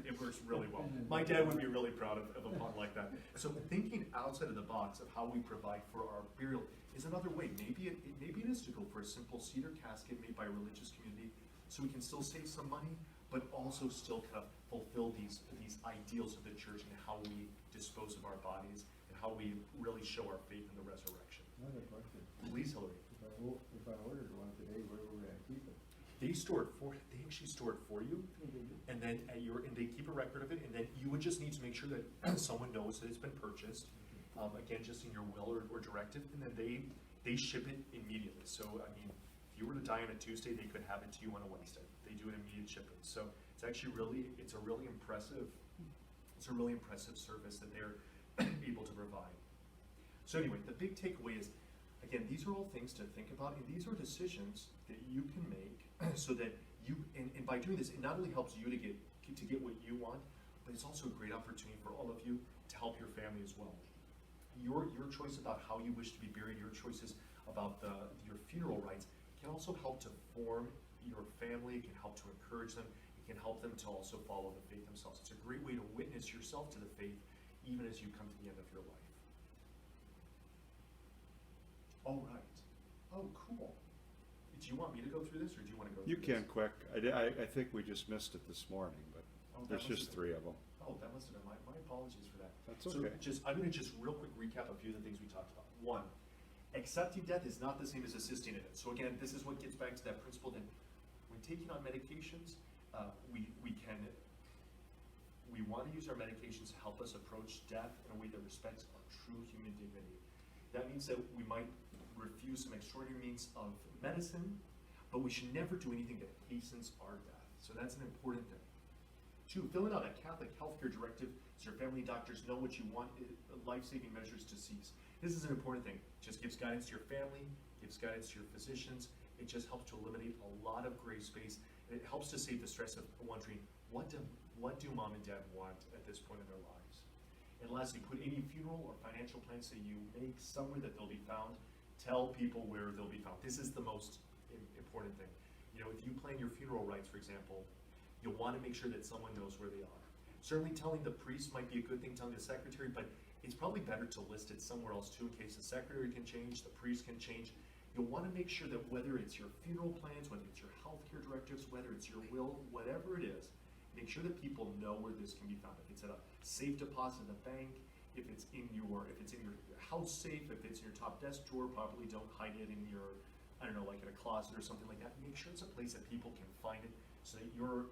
[SPEAKER 1] really well. My dad would be really proud of a pun like that. So thinking outside of the box of how we provide for our burial is another way. Maybe it is to go for a simple cedar casket made by a religious community, so we can still save some money, but also still kind of fulfill these ideals of the church and how we dispose of our bodies and how we really show our faith in the resurrection.
[SPEAKER 2] Another question.
[SPEAKER 1] Please, Hillary.
[SPEAKER 2] If I ordered one today, where would I keep it?
[SPEAKER 1] They actually store it for you, and then and they keep a record of it, and then you would just need to make sure that someone knows that it's been purchased, again, just in your will or directive, and then they ship it immediately. So, I mean, if you were to die on a Tuesday, they could have it to you on a Wednesday. They do an immediate shipping. So it's actually it's a really impressive service that they're able to provide. So anyway, the big takeaway is, again, these are all things to think about, and these are decisions that you can make so that you, and by doing this, it not only helps you to get what you want, but it's also a great opportunity for all of you to help your family as well. Your choice about how you wish to be buried, your choices about your funeral rites can also help to form your family, it can help to encourage them, it can help them to also follow the faith themselves. It's a great way to witness yourself to the faith even as you come to the end of your life. All right. Oh, cool. Do you want me to go through this, or do you want to go
[SPEAKER 3] You
[SPEAKER 1] through
[SPEAKER 3] can
[SPEAKER 1] this?
[SPEAKER 3] quick. I think we just missed it this morning, but
[SPEAKER 1] Oh, that
[SPEAKER 3] there's
[SPEAKER 1] must
[SPEAKER 3] just
[SPEAKER 1] have
[SPEAKER 3] 3 of them.
[SPEAKER 1] Oh, that must have been my apologies for that.
[SPEAKER 3] That's
[SPEAKER 1] So
[SPEAKER 3] okay.
[SPEAKER 1] I'm going to just real quick recap a few of the things we talked about. One, accepting death is not the same as assisting in it. So again, this is what gets back to that principle that when taking on medications, we want to use our medications to help us approach death in a way that respects our true human dignity. That means that we might refuse some extraordinary means of medicine, but we should never do anything that hastens our death. So that's an important thing. 2, filling out a Catholic healthcare directive so your family doctors know what you want life-saving measures to seize. This is an important thing. It just gives guidance to your family, gives guidance to your physicians. It just helps to eliminate a lot of gray space, and it helps to save the stress of wondering, what do mom and dad want at this point in their lives? And lastly, put any funeral or financial plans that you make somewhere that they'll be found. Tell people where they'll be found. This is the most important thing. You know, if you plan your funeral rites, for example, you'll want to make sure that someone knows where they are. Certainly telling the priest might be a good thing, telling the secretary, but it's probably better to list it somewhere else too, in case the secretary can change, the priest can change. You'll want to make sure that whether it's your funeral plans, whether it's your healthcare directives, whether it's your will, whatever it is, make sure that people know where this can be found. If it's at a safe deposit in the bank, if it's in your house safe, if it's in your top desk drawer, probably don't hide it in your, I don't know, like in a closet or something like that. Make sure it's a place that people can find it, so that your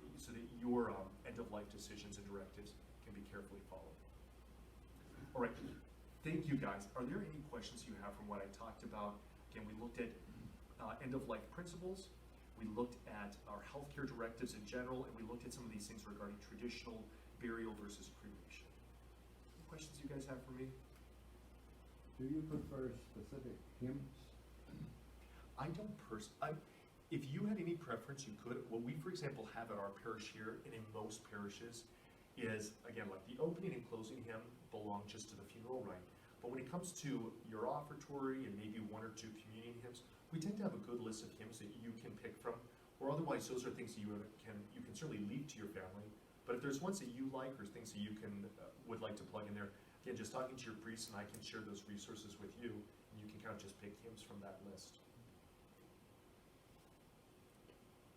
[SPEAKER 1] end-of-life decisions and directives can be carefully followed. All right, thank you guys. Are there any questions you have from what I talked about? Again, we looked at end-of-life principles. We looked at our healthcare directives in general, and we looked at some of these things regarding traditional burial versus cremation. Any questions you guys have for me?
[SPEAKER 2] Do you prefer specific hymns?
[SPEAKER 1] I don't If you had any preference, you could. What we, for example, have at our parish here and in most parishes is, again, like the opening and closing hymn belong just to the funeral rite. But when it comes to your offertory and maybe one or two communion hymns, we tend to have a good list of hymns that you can pick from, or otherwise those are things that you can certainly leave to your family. But if there's ones that you like or things that you would like to plug in there, again, just talking to your priest and I can share those resources with you, and you can kind of just pick hymns from that list.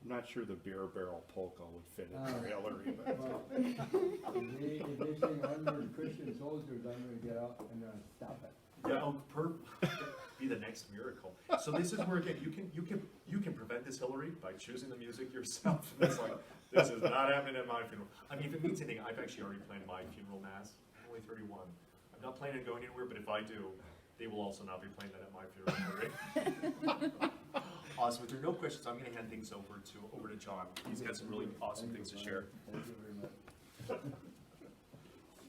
[SPEAKER 3] I'm not sure the beer barrel polka would fit in for Hillary, but
[SPEAKER 2] Well, if they sing Onward Christian Soldiers, I'm gonna get out and stop it.
[SPEAKER 1] Yeah, be the next miracle. So this is where again you can prevent this, Hillary, by choosing the music yourself. It's like, this is not happening at my funeral. I mean, if it means anything, I've actually already planned my funeral mass. I'm only 31. I'm not planning on going anywhere, but if I do, they will also not be playing that at my funeral. Awesome. If there are no questions, I'm going to hand things over to John. He's got some really awesome things to share.
[SPEAKER 2] Thank you very much.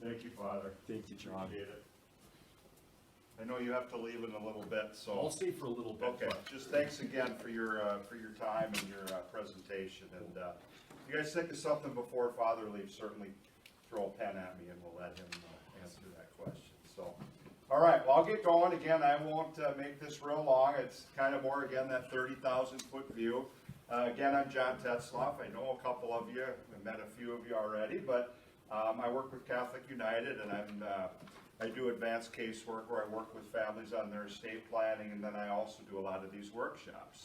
[SPEAKER 3] thank you, Father.
[SPEAKER 1] Thank you, John.
[SPEAKER 3] Appreciate it. I know you have to leave in a little bit, so.
[SPEAKER 1] I'll stay for a little bit.
[SPEAKER 3] Okay, just thanks again for your time and your presentation, and if you guys think of something before Father leaves, certainly throw a pen at me and we'll let him answer that question, so. All right, well, I'll get going. Again, I won't make this real long. It's kind of more, again, that 30,000-foot view. Again, I'm John Tetzloff. I know a couple of you. I've met a few of you already, but I work with Catholic United, and I do advanced casework where I work with families on their estate planning, and then I also do a lot of these workshops.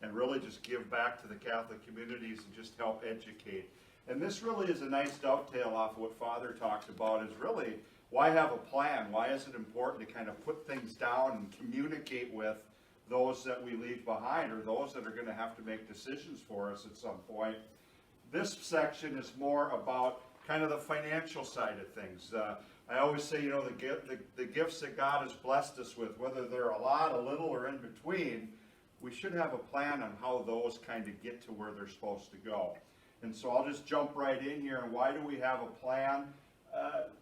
[SPEAKER 3] And really just give back to the Catholic communities and just help educate. And this really is a nice dovetail off of what Father talked about, is really, why have a plan? Why is it important to kind of put things down and communicate with those that we leave behind, or those that are going to have to make decisions for us at some point? This section is more about kind of the financial side of things. I always say, you know, the gifts that God has blessed us with, whether they're a lot, a little, or in between, we should have a plan on how those kind of get to where they're supposed to go. And so I'll just jump right in here. And why do we have a plan?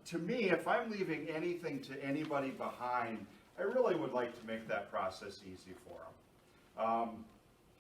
[SPEAKER 3] To me, if I'm leaving anything to anybody behind, I really would like to make that process easy for them.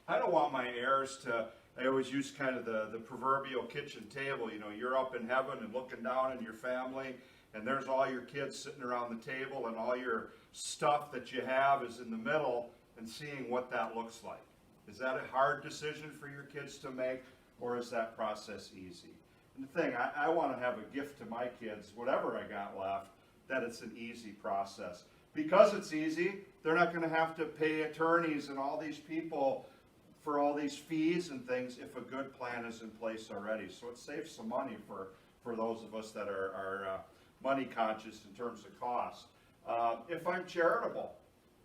[SPEAKER 3] I don't want my heirs to, I always use kind of the proverbial kitchen table. You know, you're up in heaven and looking down on your family, and there's all your kids sitting around the table, and all your stuff that you have is in the middle, and seeing what that looks like. Is that a hard decision for your kids to make, or is that process easy? And the thing, I want to have a gift to my kids, whatever I got left, that it's an easy process. Because it's easy, they're not going to have to pay attorneys and all these people for all these fees and things if a good plan is in place already. So it saves some money for those of us that are money conscious in terms of cost. If I'm charitable,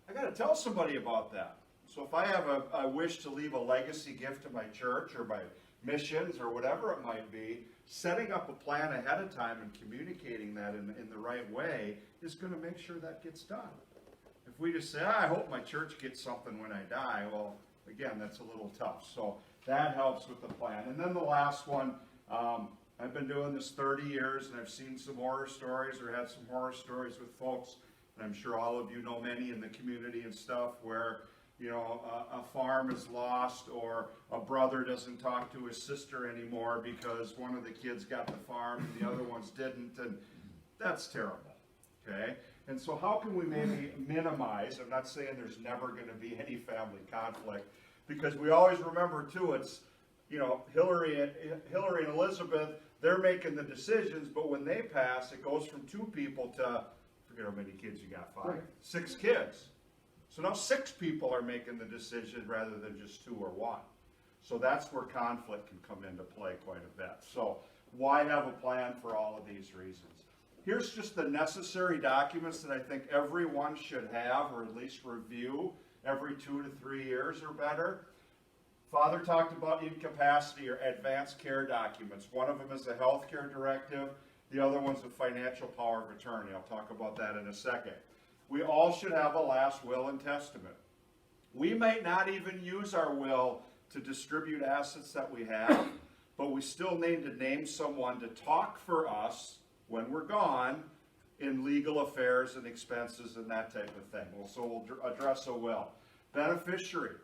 [SPEAKER 3] I got to tell somebody about that. So if I have a wish to leave a legacy gift to my church or my missions or whatever it might be, setting up a plan ahead of time and communicating that in the right way is going to make sure that gets done. If we just say, I hope my church gets something when I die, well, again, that's a little tough. So that helps with the plan. And then the last one, I've been doing this 30 years, and I've seen some horror stories, or had some horror stories with folks, and I'm sure all of you know many in the community and stuff, where you know, a farm is lost, or a brother doesn't talk to his sister anymore because one of the kids got the farm and the other ones didn't, and that's terrible, okay? And so how can we maybe minimize, I'm not saying there's never going to be any family conflict, because we always remember too, it's, you know, Hillary and Elizabeth, they're making the decisions, but when they pass, it goes from 2 people to, forget how many kids you got, 5, 6 kids. So now 6 people are making the decision rather than just 2 or 1. So that's where conflict can come into play quite a bit. So why have a plan for all of these reasons? Here's just the necessary documents that I think everyone should have, or at least review every 2 to 3 years or better. Father talked about incapacity or advanced care documents. One of them is a health care directive. The other one's a financial power of attorney. I'll talk about that in a second. We all should have a last will and testament. We might not even use our will to distribute assets that we have, but we still need to name someone to talk for us when we're gone in legal affairs and expenses and that type of thing. Well, so we'll address a will. Beneficiary,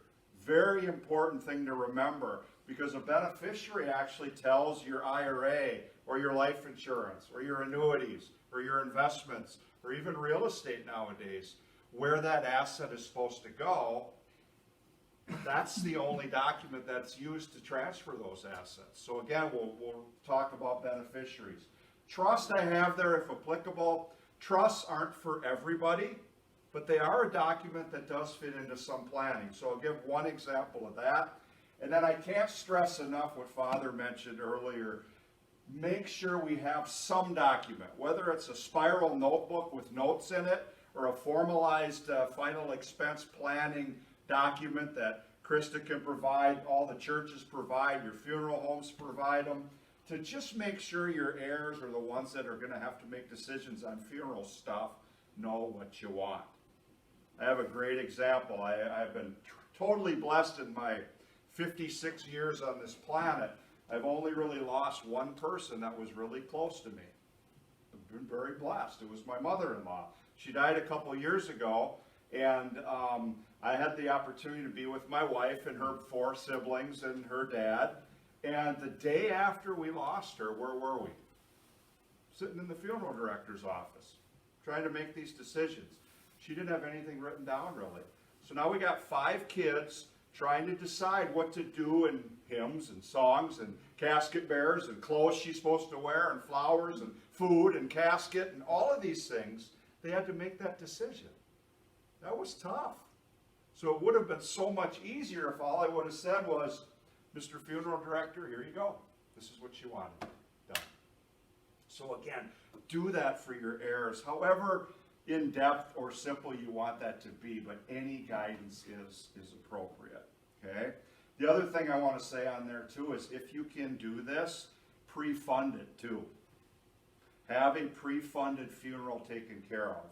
[SPEAKER 3] Very important thing to remember, because a beneficiary actually tells your IRA or your life insurance or your annuities or your investments or even real estate nowadays where that asset is supposed to go. That's the only document that's used to transfer those assets. So again, we'll talk about beneficiaries. Trust I have there if applicable. Trusts aren't for everybody, but they are a document that does fit into some planning. So I'll give one example of that. And then I can't stress enough what Father mentioned earlier. Make sure we have some document, whether it's a spiral notebook with notes in it or a formalized final expense planning document that Krista can provide, all the churches provide, your funeral homes provide them, to just make sure your heirs or the ones that are going to have to make decisions on funeral stuff know what you want. I have a great example. I've been totally blessed in my 56 years on this planet. I've only really lost one person that was really close to me. I've been very blessed. It was my mother-in-law. She died a couple years ago, and I had the opportunity to be with my wife and her 4 siblings and her dad. And the day after we lost her, where were we? Sitting in the funeral director's office, trying to make these decisions. She didn't have anything written down, really. So now we got 5 kids trying to decide what to do in hymns and songs and casket bearers and clothes she's supposed to wear and flowers and food and casket and all of these things. They had to make that decision. That was tough. So it would have been so much easier if all I would have said was, Mr. Funeral Director, here you go. This is what you wanted. Done. So again, do that for your heirs, however in-depth or simple you want that to be, but any guidance is appropriate. Okay? The other thing I want to say on there too is if you can do this, pre-fund it too. Have a pre-funded funeral taken care of.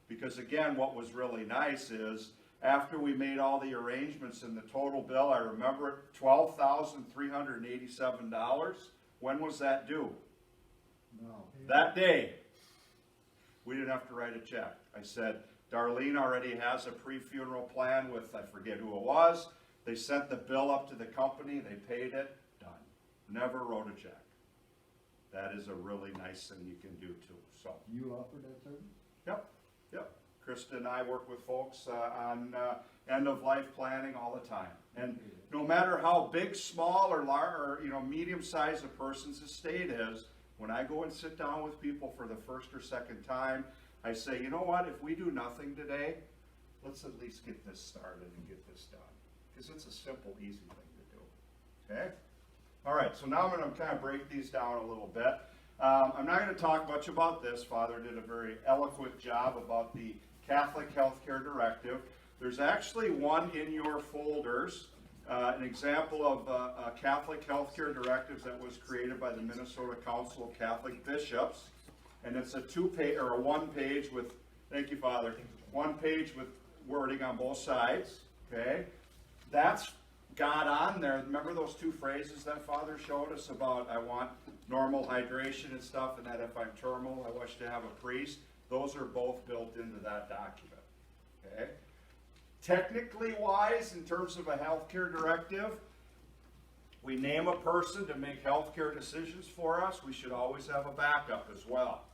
[SPEAKER 3] Because again, what was really nice is after we made all the arrangements in the total bill, I remember it, $12,387. When was that due?
[SPEAKER 2] No.
[SPEAKER 3] That day. We didn't have to write a check. I said, Darlene already has a pre-funeral plan with, I forget who it was. They sent the bill up to the company, they paid it, done. Never wrote a check. That is a really nice thing you can do too. So.
[SPEAKER 2] You offer that service?
[SPEAKER 3] Yep. Krista and I work with folks on end-of-life planning all the time. And no matter how big, small, or large, or medium-sized a person's estate is, when I go and sit down with people for the first or second time, I say, you know what, if we do nothing today, let's at least get this started and get this done. Because it's a simple, easy thing to do. Okay? All right, so now I'm going to kind of break these down a little bit. I'm not going to talk much about this. Father did a very eloquent job about the Catholic Healthcare Directive. There's actually one in your folders, an example of a Catholic Healthcare Directive that was created by the Minnesota Council of Catholic Bishops. And it's a 2-page or a 1-page with, thank you, Father, 1 page with wording on both sides. Okay? That's got on there. Remember those 2 phrases that Father showed us about I want normal hydration and stuff, and that if I'm terminal, I wish to have a priest? Those are both built into that document. Okay? Technically wise, in terms of a healthcare directive, we name a person to make healthcare decisions for us. We should always have a backup as well.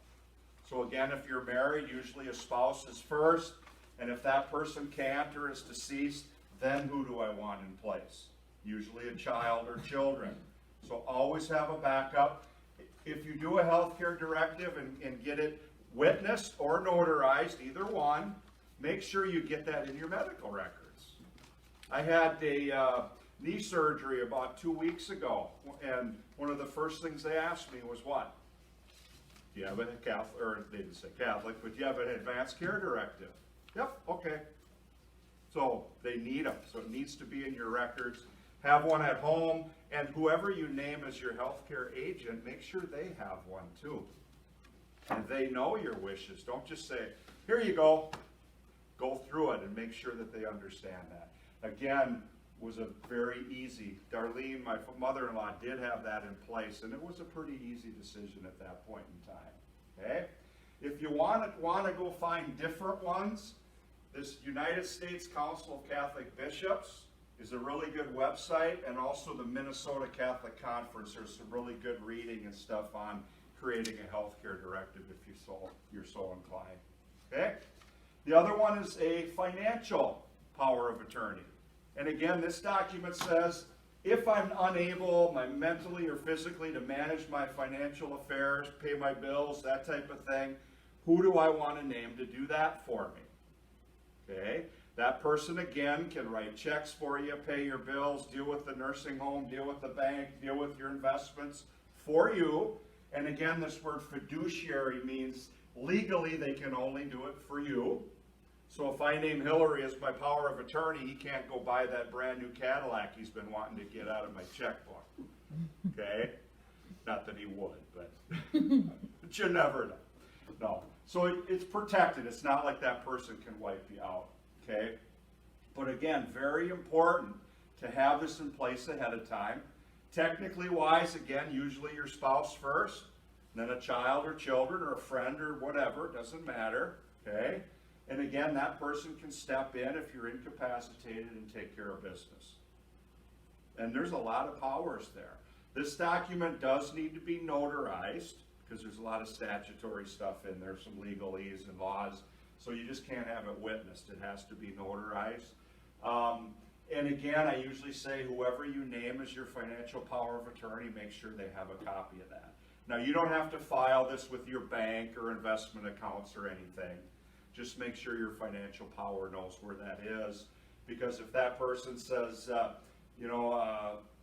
[SPEAKER 3] So again, if you're married, usually a spouse is first, and if that person can't or is deceased, then who do I want in place? Usually a child or children. So always have a backup. If you do a healthcare directive and get it witnessed or notarized, either one, make sure you get that in your medical records. I had a knee surgery about 2 weeks ago, and one of the first things they asked me was what? Do you have a Catholic, or they didn't say Catholic, but do you have an advanced care directive? Yep, okay. So they need them, so it needs to be in your records. Have one at home, and whoever you name as your healthcare agent, make sure they have one too. And they know your wishes. Don't just say, here you go. Go through it and make sure that they understand that. Again, was a very easy. Darlene, my mother-in-law, did have that in place, and it was a pretty easy decision at that point in time. Okay? If you want to go find different ones, this United States Council of Catholic Bishops is a really good website, and also the Minnesota Catholic Conference. There's some really good reading and stuff on creating a healthcare directive if you're so inclined. Okay? The other one is a financial power of attorney. And again, this document says, if I'm unable, mentally or physically, to manage my financial affairs, pay my bills, that type of thing, who do I want to name to do that for me? Okay? That person, again, can write checks for you, pay your bills, deal with the nursing home, deal with the bank, deal with your investments for you. And again, this word fiduciary means legally they can only do it for you. So if I name Hillary as my power of attorney, he can't go buy that brand new Cadillac he's been wanting to get out of my checkbook. Okay? Not that he would, but you never know. No. So it's protected. It's not like that person can wipe you out. Okay? But again, very important to have this in place ahead of time. Technically wise, again, usually your spouse first, then a child or children or a friend or whatever, it doesn't matter. Okay? And again, that person can step in if you're incapacitated and take care of business. And there's a lot of powers there. This document does need to be notarized because there's a lot of statutory stuff in there, some legalese and laws. So you just can't have it witnessed. It has to be notarized. And again, I usually say whoever you name as your financial power of attorney, make sure they have a copy of that. Now, you don't have to file this with your bank or investment accounts or anything. Just make sure your financial power knows where that is. Because if that person says,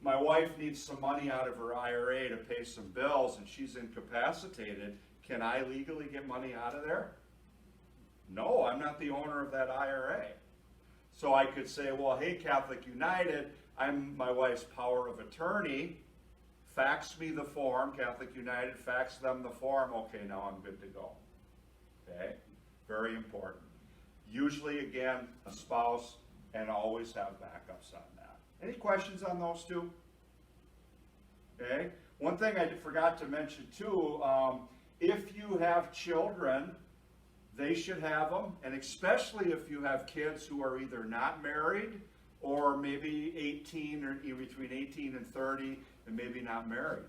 [SPEAKER 3] my wife needs some money out of her IRA to pay some bills and she's incapacitated, can I legally get money out of there? No, I'm not the owner of that IRA. So I could say, well, hey, Catholic United, I'm my wife's power of attorney. Fax me the form, Catholic United, fax them the form. Okay, now I'm good to go. Okay? Very important. Usually, again, a spouse, and always have backups on that. Any questions on those two? Okay. One thing I forgot to mention too, if you have children, they should have them, and especially if you have kids who are either not married or maybe 18 or between 18 and 30 and maybe not married.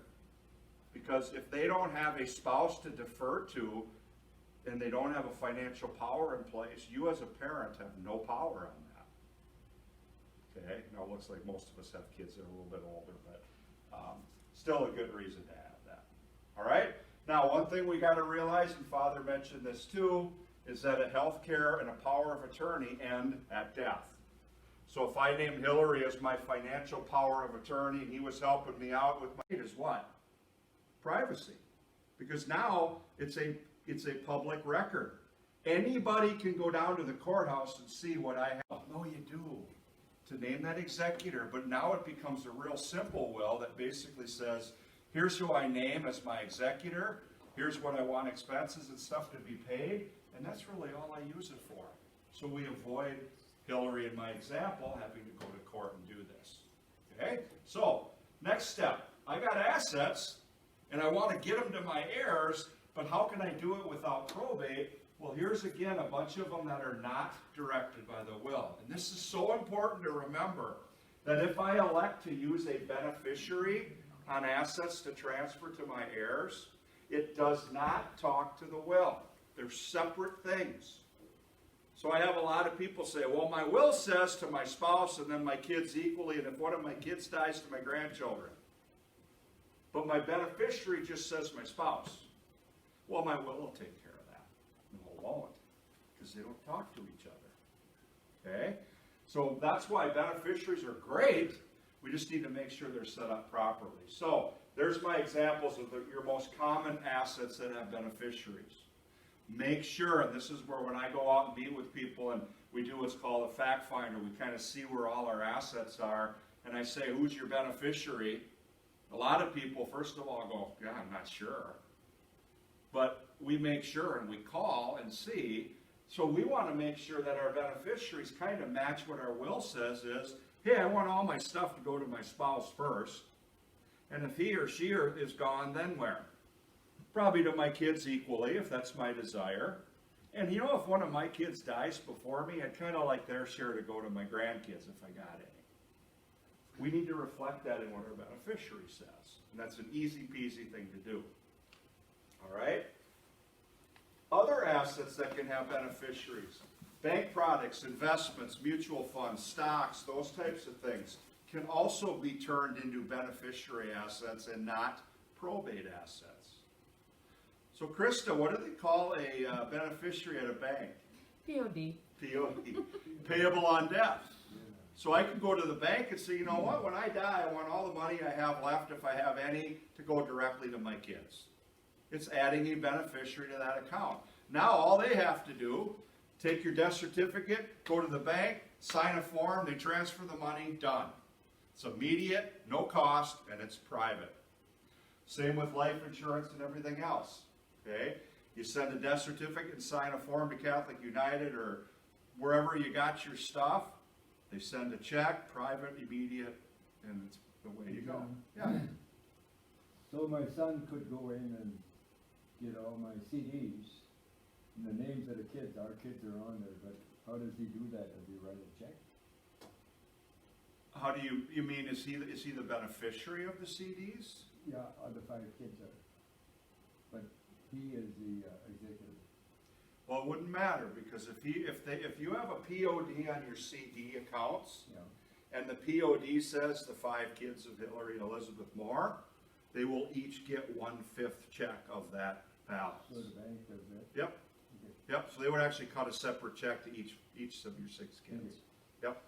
[SPEAKER 3] Because if they don't have a spouse to defer to, and they don't have a financial power in place, you as a parent have no power on that. Okay? Now it looks like most of us have kids that are a little bit older, but still a good reason to have that. All right? Now, one thing we got to realize, and Father mentioned this too, is that a health care and a power of attorney end at death. So if I named Hillary as my financial power of attorney and he was helping me out with my, it is what? Privacy. Because now it's a public record. Anybody can go down to the courthouse and see what I have. No, you do. To name that executor. But now it becomes a real simple will that basically says, here's who I name as my executor. Here's what I want expenses and stuff to be paid. And that's really all I use it for. So we avoid Hillary, in my example, having to go to court and do this. Okay? So, next step. I got assets, and I want to get them to my heirs, but how can I do it without probate? Well, here's again a bunch of them that are not directed by the will. And this is so important to remember that if I elect to use a beneficiary on assets to transfer to my heirs, it does not talk to the will. They're separate things. So I have a lot of people say, well, my will says to my spouse and then my kids equally, and if one of my kids dies, to my grandchildren. But my beneficiary just says my spouse. Well, my will will take care of that. No, it won't, because they don't talk to each other. Okay? So that's why beneficiaries are great. We just need to make sure they're set up properly. So there's my examples of your most common assets that have beneficiaries. Make sure, and this is where when I go out and meet with people and we do what's called a fact finder, we kind of see where all our assets are, and I say, who's your beneficiary? A lot of people, first of all, go, yeah, I'm not sure. But we make sure and we call and see. So we want to make sure that our beneficiaries kind of match what our will says is, hey, I want all my stuff to go to my spouse first. And if he or she is gone, then where? Probably to my kids equally, if that's my desire. And you know, if one of my kids dies before me, I'd kind of like their share to go to my grandkids if I got any. we need to reflect that in what our beneficiary says. And that's an easy peasy thing to do. All right? Other assets that can have beneficiaries, bank products, investments, mutual funds, stocks, those types of things, can also be turned into beneficiary assets and not probate assets. So Krista, what do they call a beneficiary at a bank?
[SPEAKER 4] POD.
[SPEAKER 3] POD, payable on death. So I can go to the bank and say, you know what, when I die, I want all the money I have left, if I have any, to go directly to my kids. It's adding a beneficiary to that account. Now all they have to do, take your death certificate, go to the bank, sign a form, they transfer the money, done. It's immediate, no cost, and it's private. Same with life insurance and everything else. Okay? You send a death certificate and sign a form to Catholic United or wherever you got your stuff. They send a check, private, immediate, and it's the way you go. Yeah.
[SPEAKER 2] So my son could go in and get all my CDs, and the names of the kids, our kids are on there, but how does he do that? Does he write a check?
[SPEAKER 3] How do you mean, is he the beneficiary of the CDs?
[SPEAKER 2] Yeah, the 5 kids are. But he is the executive.
[SPEAKER 3] Well, it wouldn't matter, because if you have a POD on your CD accounts,
[SPEAKER 2] Yeah.
[SPEAKER 3] and the POD says the 5 kids of Hillary and Elizabeth Moore, they will each get 1/5 check of that balance.
[SPEAKER 2] So the bank does that?
[SPEAKER 3] Yep,
[SPEAKER 2] Okay.
[SPEAKER 3] yep, so they would actually cut a separate check to each of your 6 kids. Yep.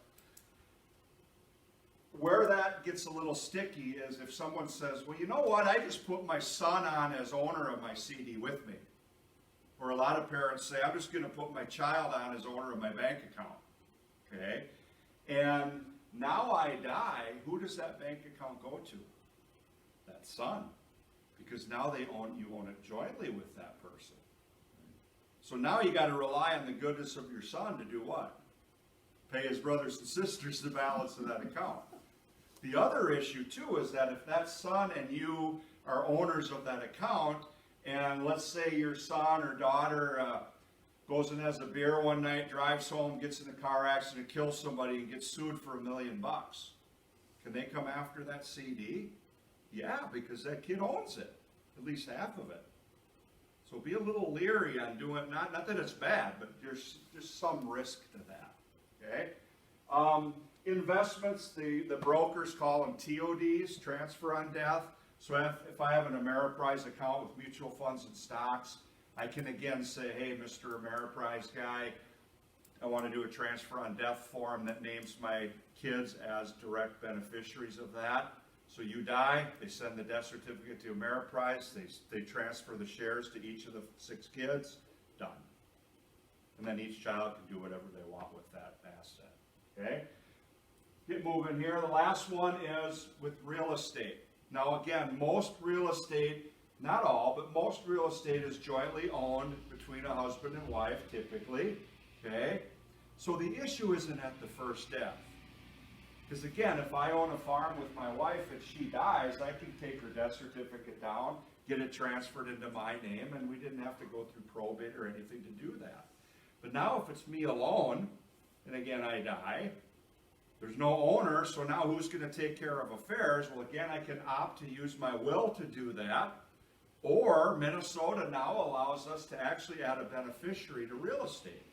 [SPEAKER 3] Where that gets a little sticky is if someone says, well, you know what, I just put my son on as owner of my CD with me. Or a lot of parents say, I'm just going to put my child on as owner of my bank account. Okay? And now I die, who does that bank account go to? That son. Because now you own it jointly with that person. So now you got to rely on the goodness of your son to do what? Pay his brothers and sisters the balance of that account. The other issue too is that if that son and you are owners of that account, and let's say your son or daughter goes and has a beer one night, drives home, gets in a car accident, kills somebody, and gets sued for $1 million, can they come after that CD? Yeah, because that kid owns it, at least half of it. So be a little leery on doing, not that it's bad, but there's just some risk to that. Okay? Investments, the brokers call them TODs, transfer on death. So if I have an Ameriprise account with mutual funds and stocks, I can again say, hey, Mr. Ameriprise guy, I want to do a transfer on death form that names my kids as direct beneficiaries of that. So you die, they send the death certificate to Ameriprise, they transfer the shares to each of the 6 kids, done. And then each child can do whatever they want with that asset. Okay? Get moving here. The last one is with real estate. Now again, most real estate, not all, but most real estate is jointly owned between a husband and wife, typically. Okay? So the issue isn't at the first death. Because again, if I own a farm with my wife and she dies, I can take her death certificate down, get it transferred into my name, and we didn't have to go through probate or anything to do that. But now if it's me alone, and again I die, there's no owner, so now who's going to take care of affairs? Well, again, I can opt to use my will to do that, or Minnesota now allows us to actually add a beneficiary to real estate.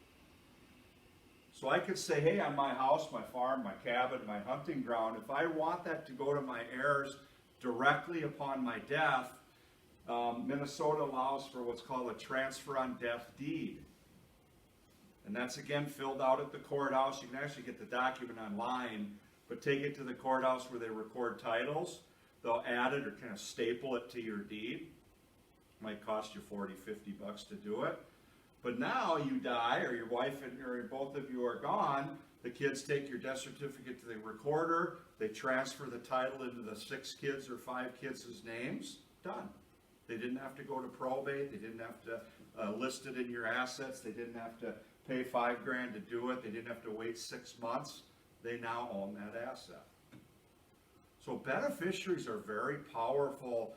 [SPEAKER 3] So I could say, hey, on my house, my farm, my cabin, my hunting ground, if I want that to go to my heirs directly upon my death, Minnesota allows for what's called a transfer on death deed. And that's again filled out at the courthouse. You can actually get the document online, but take it to the courthouse where they record titles. They'll add it or kind of staple it to your deed. Might cost you $40, $50 to do it. But now you die, or your wife or both of you are gone, the kids take your death certificate to the recorder, they transfer the title into the 6 kids or 5 kids' names, done. They didn't have to go to probate, they didn't have to list it in your assets, they didn't have to pay $5,000 to do it, they didn't have to wait 6 months, they now own that asset. So beneficiaries are very powerful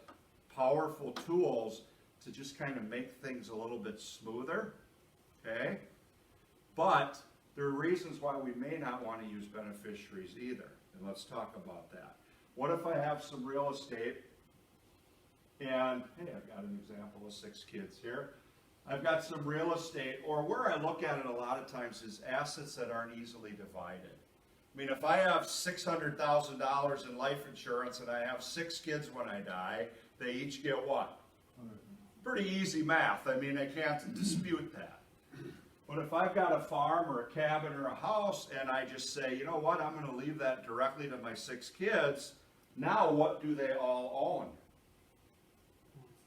[SPEAKER 3] tools to just kind of make things a little bit smoother, okay? But there are reasons why we may not want to use beneficiaries either. And let's talk about that. What if I have some real estate and, hey, I've got an example of 6 kids here. I've got some real estate, or where I look at it a lot of times is assets that aren't easily divided. I mean, if I have $600,000 in life insurance and I have 6 kids when I die, they each get what? Pretty easy math. I mean, I can't dispute that. But if I've got a farm or a cabin or a house and I just say, you know what, I'm going to leave that directly to my 6 kids, now what do they all own?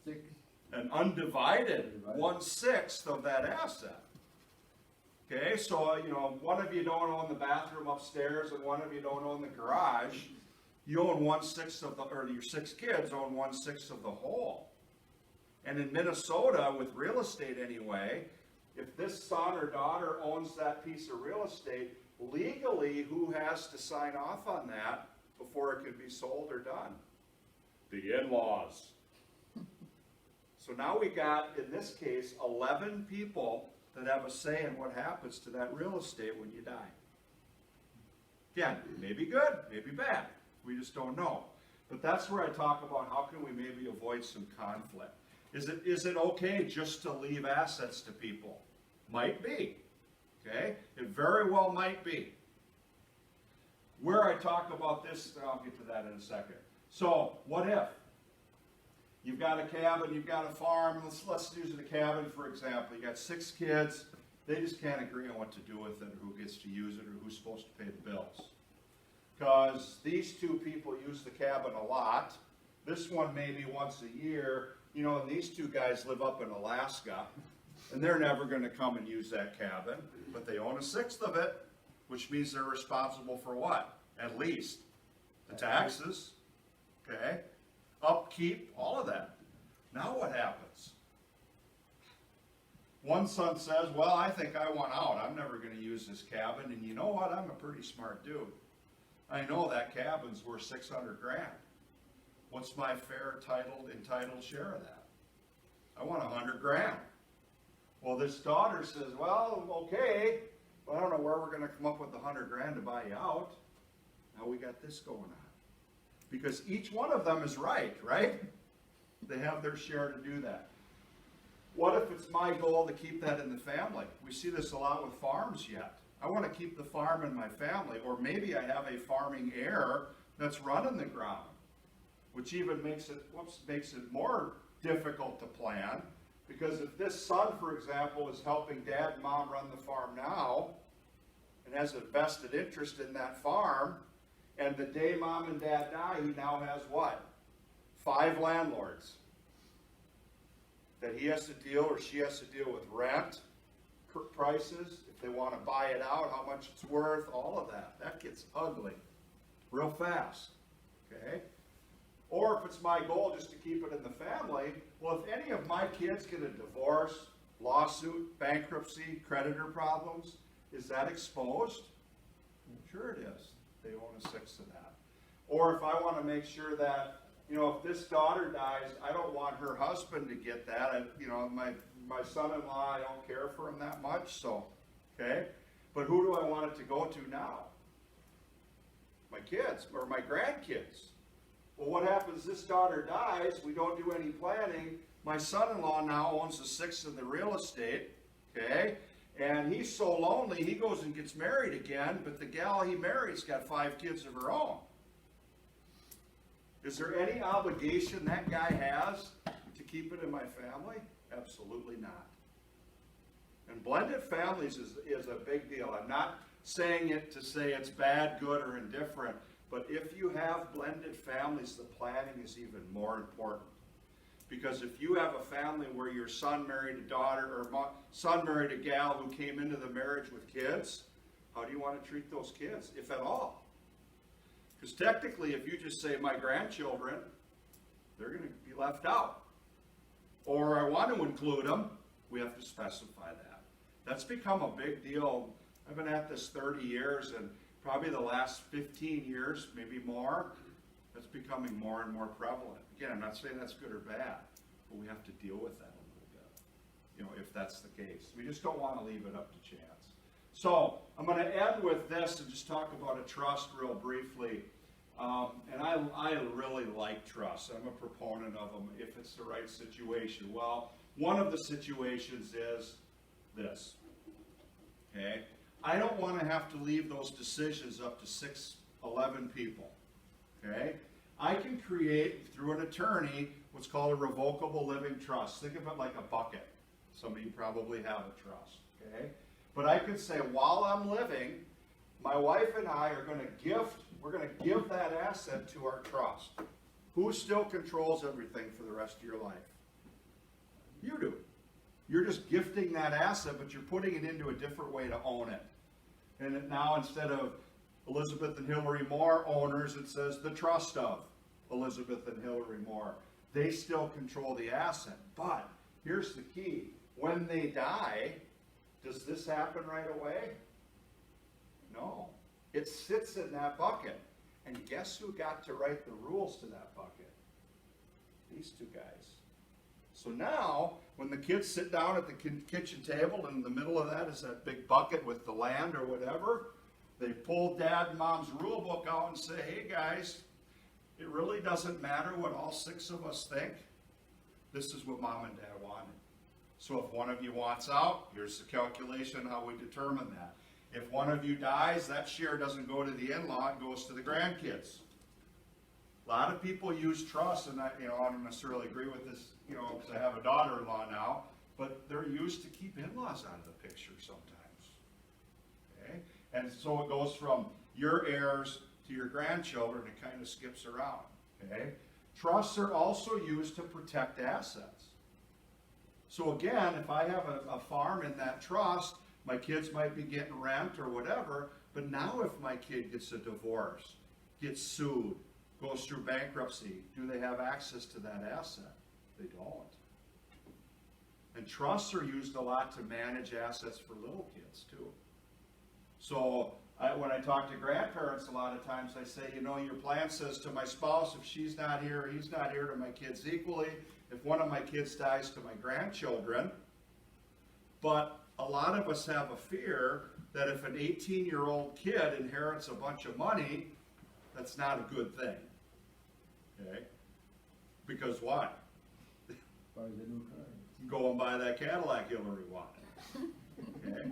[SPEAKER 2] 6.
[SPEAKER 3] An undivided 1/6 of that asset. Okay, so, you know, one of you don't own the bathroom upstairs and one of you don't own the garage. You own 1/6 of the, or your 6 kids own 1/6 of the whole. And in Minnesota, with real estate anyway, if this son or daughter owns that piece of real estate, legally, who has to sign off on that before it can be sold or done? The in-laws. So now we got, in this case, 11 people that have a say in what happens to that real estate when you die. Again, maybe good, maybe bad. We just don't know. But that's where I talk about how can we maybe avoid some conflict. Is it okay just to leave assets to people? Might be. Okay? It very well might be. Where I talk about this, I'll get to that in a second. So, what if? You've got a cabin, you've got a farm. Let's use the cabin for example. You got 6 kids. They just can't agree on what to do with it, or who gets to use it, or who's supposed to pay the bills. Because these 2 people use the cabin a lot. This one maybe once a year. You know, and these 2 guys live up in Alaska, and they're never going to come and use that cabin. But they own 1/6 of it, which means they're responsible for what? At least the taxes. Okay? Upkeep, all of that. Now what happens? One son says, well, I think I want out. I'm never going to use this cabin. And you know what? I'm a pretty smart dude. I know that cabin's worth $600,000. What's my fair entitled share of that? I want $100,000. Well, this daughter says, well, okay, but I don't know where we're going to come up with $100,000 to buy you out. Now we got this going on. Because each one of them is right? They have their share to do that. What if it's my goal to keep that in the family? We see this a lot with farms yet. I want to keep the farm in my family, or maybe I have a farming heir that's running the ground, which even makes it more difficult to plan, because if this son, for example, is helping dad and mom run the farm now, and has a vested interest in that farm, and the day mom and dad die, he now has what? 5 landlords that he has to deal, or she has to deal with rent, prices, if they want to buy it out, how much it's worth, all of that. That gets ugly real fast, okay? Or if it's my goal just to keep it in the family, well, if any of my kids get a divorce, lawsuit, bankruptcy, creditor problems, is that exposed? Sure it is. They own 1/6 of that. Or if I want to make sure that, you know, if this daughter dies, I don't want her husband to get that. My son-in-law, I don't care for him that much, so, okay? But who do I want it to go to now? My kids, or my grandkids. Well, what happens, this daughter dies, we don't do any planning, my son-in-law now owns 1/6 of the real estate, okay? And he's so lonely, he goes and gets married again, but the gal he married's got 5 kids of her own. Is there any obligation that guy has to keep it in my family? Absolutely not. And blended families is a big deal. I'm not saying it to say it's bad, good, or indifferent, but if you have blended families, the planning is even more important. Because if you have a family where your son married a daughter, or son married a gal who came into the marriage with kids, how do you want to treat those kids, if at all? Because technically, if you just say my grandchildren, they're going to be left out. Or I want to include them, we have to specify that. That's become a big deal. I've been at this 30 years, and probably the last 15 years, maybe more, that's becoming more and more prevalent. Again, I'm not saying that's good or bad, but we have to deal with that a little bit, if that's the case. We just don't want to leave it up to chance. So I'm going to end with this and just talk about a trust real briefly. And I really like trusts. I'm a proponent of them if it's the right situation. Well, one of the situations is this. Okay? I don't want to have to leave those decisions up to 11 people. Okay? I can create, through an attorney, what's called a revocable living trust. Think of it like a bucket. Some of you probably have a trust. Okay? But I could say, while I'm living, my wife and I are going to we're going to give that asset to our trust. Who still controls everything for the rest of your life? You do. You're just gifting that asset, but you're putting it into a different way to own it. And now instead of Elizabeth and Hillary Moore owners, it says the trust of Elizabeth and Hillary Moore. They still control the asset. But here's the key. When they die, does this happen right away? No. It sits in that bucket. And guess who got to write the rules to that bucket? These two guys. So now, when the kids sit down at the kitchen table, and in the middle of that is that big bucket with the land or whatever, they pull Dad and Mom's rule book out and say, hey guys, it really doesn't matter what all 6 of us think. This is what Mom and Dad wanted. So if one of you wants out, here's the calculation on how we determine that. If one of you dies, that share doesn't go to the in-law, it goes to the grandkids. A lot of people use trust, and I don't necessarily agree with this, because I have a daughter-in-law now, but they're used to keep in-laws out of the picture sometimes. Okay? And so it goes from your heirs to your grandchildren. It kind of skips around. Okay? Trusts are also used to protect assets. So again, if I have a farm in that trust, my kids might be getting rent or whatever, but now if my kid gets a divorce, gets sued, goes through bankruptcy, do they have access to that asset? They don't. And trusts are used a lot to manage assets for little kids too. So when I talk to grandparents, a lot of times I say, your plan says to my spouse, if she's not here, he's not here, to my kids equally. If one of my kids dies, to my grandchildren. But a lot of us have a fear that if an 18-year-old kid inherits a bunch of money, that's not a good thing. Okay? Because why?
[SPEAKER 2] Buy the new car.
[SPEAKER 3] Go and buy that Cadillac Hillary wanted. Okay?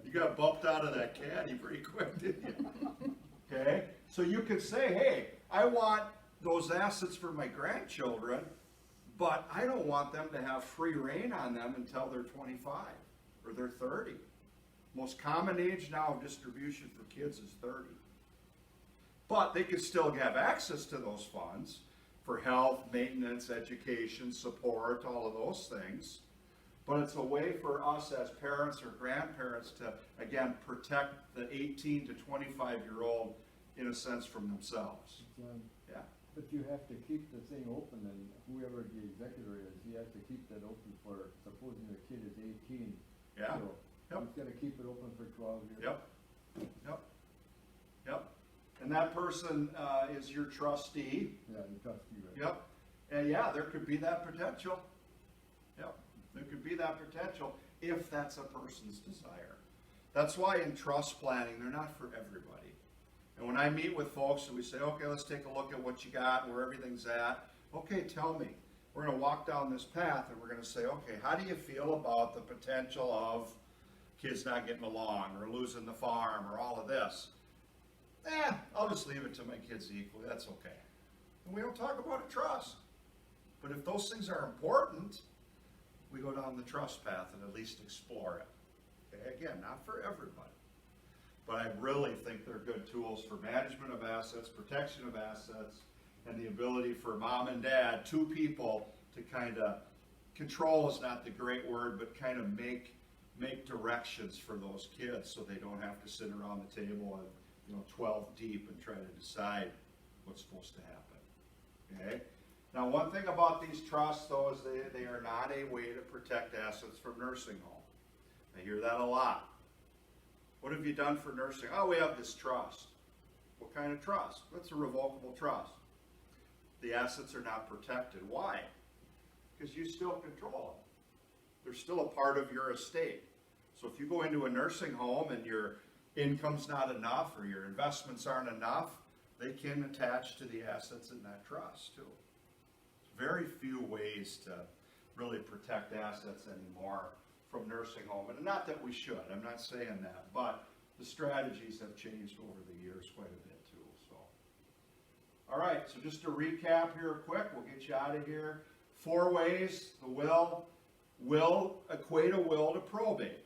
[SPEAKER 3] You got bumped out of that caddy pretty quick, didn't you? Okay? So you can say, hey, I want those assets for my grandchildren, but I don't want them to have free reign on them until they're 25 or they're 30. Most common age now of distribution for kids is 30. But they can still have access to those funds for health, maintenance, education, support, all of those things. But it's a way for us as parents or grandparents to, again, protect the 18 to 25-year-old, in a sense, from themselves. Yeah.
[SPEAKER 2] But you have to keep the thing open, and whoever the executor is, he has to keep that open for, supposing the kid is 18.
[SPEAKER 3] Yeah.
[SPEAKER 2] So
[SPEAKER 3] Yep.
[SPEAKER 2] he's got to keep it open for 12 years.
[SPEAKER 3] Yep. And that person is your trustee.
[SPEAKER 2] Yeah, the trustee, right?
[SPEAKER 3] Yep. And yeah, there could be that potential. Yep. There could be that potential if that's a person's desire. That's why in trust planning, they're not for everybody. And when I meet with folks and we say, okay, let's take a look at what you got, where everything's at. Okay, tell me. We're going to walk down this path and we're going to say, okay, how do you feel about the potential of kids not getting along or losing the farm or all of this? I'll just leave it to my kids equally. That's okay. And we don't talk about a trust. But if those things are important, we go down the trust path and at least explore it. Okay? Again, not for everybody. But I really think they're good tools for management of assets, protection of assets, and the ability for mom and dad, two people, to kind of, control is not the great word, but kind of make directions for those kids so they don't have to sit around the table and 12 deep and try to decide what's supposed to happen. Okay? Now, one thing about these trusts, though, is they are not a way to protect assets from nursing home. I hear that a lot. What have you done for nursing? Oh, we have this trust. What kind of trust? That's a revocable trust. The assets are not protected. Why? Because you still control them. They're still a part of your estate. So if you go into a nursing home and your income's not enough or your investments aren't enough, they can attach to the assets in that trust too. Very few ways to really protect assets anymore from nursing home. And not that we should, I'm not saying that, but the strategies have changed over the years quite a bit too. So, all right, so just to recap here quick, we'll get you out of here. 4 ways the will equate a will to probate.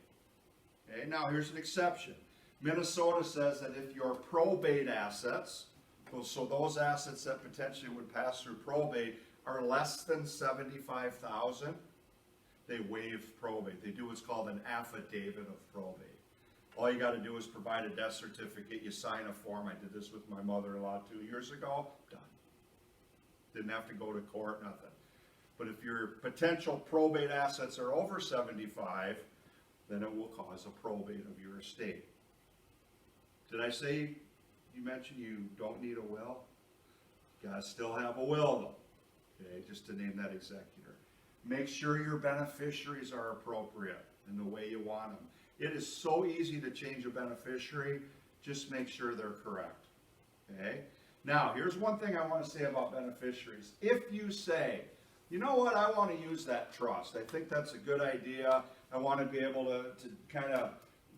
[SPEAKER 3] Okay, now here's an exception. Minnesota says that if your probate assets, so those assets that potentially would pass through probate, are less than $75,000, they waive probate. They do what's called an affidavit of probate. All you got to do is provide a death certificate. You sign a form. I did this with my mother-in-law 2 years ago. Done. Didn't have to go to court, nothing. But if your potential probate assets are over 75, then it will cause a probate of your estate. Did I say, you mentioned you don't need a will? You gotta still have a will though. Okay, just to name that executor. Make sure your beneficiaries are appropriate in the way you want them. It is so easy to change a beneficiary, just make sure they're correct. Okay? Now, here's one thing I want to say about beneficiaries. If you say, you know what, I want to use that trust. I think that's a good idea. I want to be able to kind of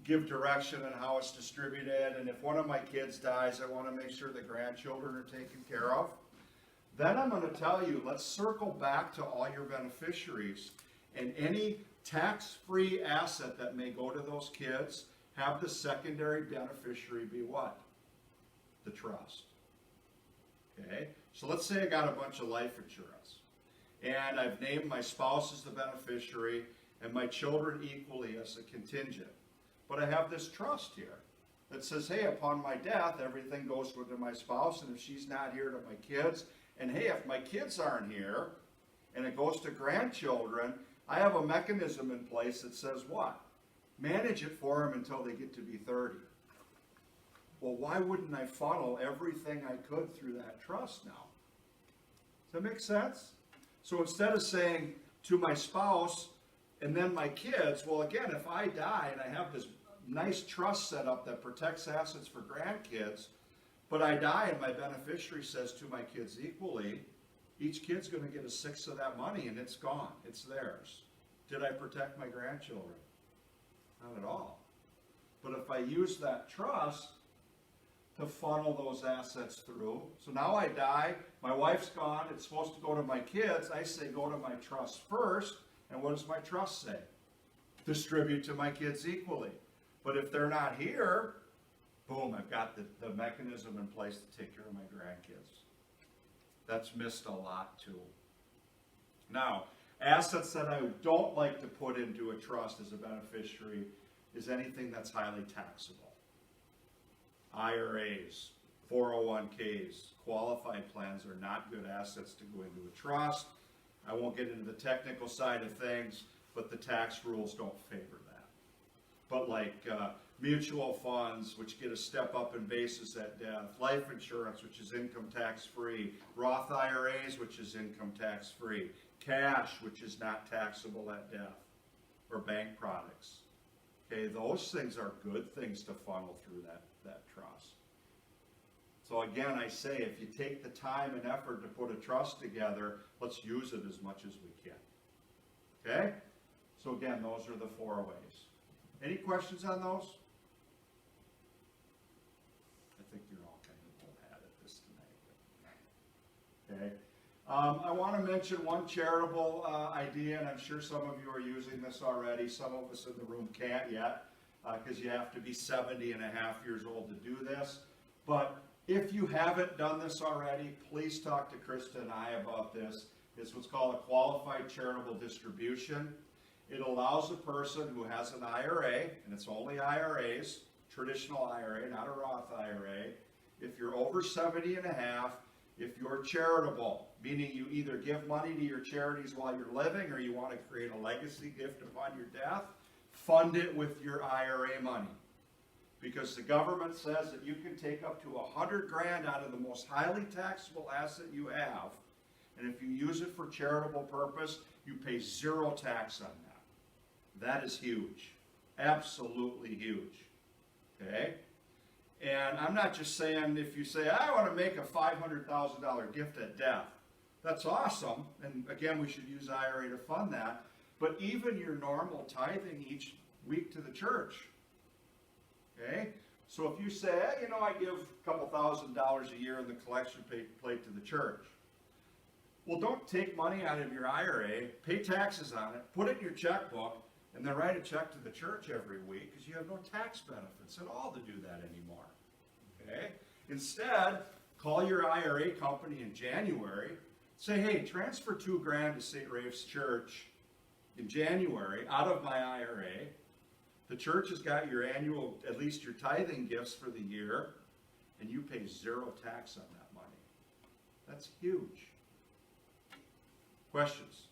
[SPEAKER 3] give direction on how it's distributed. And if one of my kids dies, I want to make sure the grandchildren are taken care of. Then I'm going to tell you, let's circle back to all your beneficiaries. And any tax-free asset that may go to those kids, have the secondary beneficiary be what? The trust. Okay? So let's say I got a bunch of life insurance. And I've named my spouse as the beneficiary and my children equally as a contingent. But I have this trust here that says, hey, upon my death, everything goes to my spouse, and if she's not here, to my kids. And hey, if my kids aren't here, and it goes to grandchildren, I have a mechanism in place that says what? Manage it for them until they get to be 30. Well, why wouldn't I funnel everything I could through that trust now? Does that make sense? So instead of saying to my spouse and then my kids, well, again, if I die and I have this nice trust set up that protects assets for grandkids, but I die and my beneficiary says to my kids equally, each kid's going to get 1/6 of that money and it's gone. It's theirs. Did I protect my grandchildren? Not at all. But if I use that trust to funnel those assets through, so now I die, my wife's gone, it's supposed to go to my kids, I say go to my trust first, and what does my trust say? Distribute to my kids equally. But if they're not here, boom, I've got the mechanism in place to take care of my grandkids. That's missed a lot too. Now, assets that I don't like to put into a trust as a beneficiary is anything that's highly taxable. IRAs, 401ks, qualified plans are not good assets to go into a trust. I won't get into the technical side of things, but the tax rules don't favor that. But like mutual funds, which get a step up in basis at death, life insurance, which is income tax free, Roth IRAs, which is income tax free, cash, which is not taxable at death, or bank products. Okay, those things are good things to funnel through that trust. So again, I say, if you take the time and effort to put a trust together, let's use it as much as we can. Okay? So again, those are the 4 ways. Any questions on those? I think you're all kind of old hat at this tonight. Okay? I want to mention one charitable idea, and I'm sure some of you are using this already. Some of us in the room can't yet, because you have to be 70 and a half years old to do this. But if you haven't done this already, please talk to Krista and I about this. It's what's called a qualified charitable distribution. It allows a person who has an IRA, and it's only IRAs, traditional IRA, not a Roth IRA. If you're over 70 and a half, if you're charitable, meaning you either give money to your charities while you're living or you want to create a legacy gift upon your death, fund it with your IRA money. Because the government says that you can take up to $100,000 out of the most highly taxable asset you have, and if you use it for charitable purpose, you pay 0 tax on that. That is huge. Absolutely huge. Okay? And I'm not just saying if you say, I want to make a $500,000 gift at death. That's awesome. And again, we should use IRA to fund that. But even your normal tithing each week to the church. Okay? So if you say, hey, you know, I give a couple $1,000s a year in the collection plate to the church. Well, don't take money out of your IRA, pay taxes on it, put it in your checkbook, and then write a check to the church every week because you have no tax benefits at all to do that anymore. Okay? Instead, call your IRA company in January, say, hey, transfer $2,000 to St. Rafe's Church in January out of my IRA. The church has got your annual, at least your tithing gifts for the year, and you pay zero tax on that money. That's huge. Questions?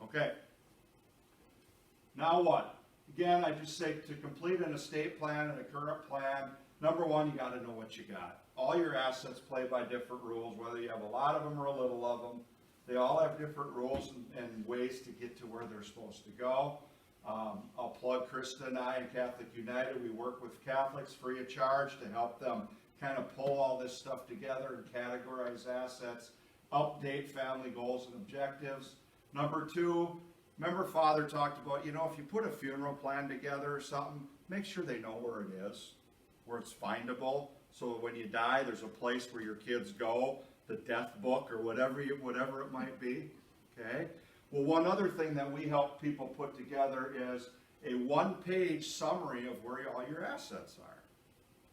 [SPEAKER 3] Okay. Now what? Again, I just say to complete an estate plan and a current plan, number one, you got to know what you got. All your assets play by different rules, whether you have a lot of them or a little of them. They all have different rules and ways to get to where they're supposed to go. I'll plug Krista and I and Catholic United. We work with Catholics free of charge to help them kind of pull all this stuff together and categorize assets, update family goals and objectives. Number two, remember Father talked about, you know, if you put a funeral plan together or something, make sure they know where it is, where it's findable. So when you die, there's a place where your kids go, the death book or whatever it might be. Okay? Well, one other thing that we help people put together is a one-page summary of where all your assets are.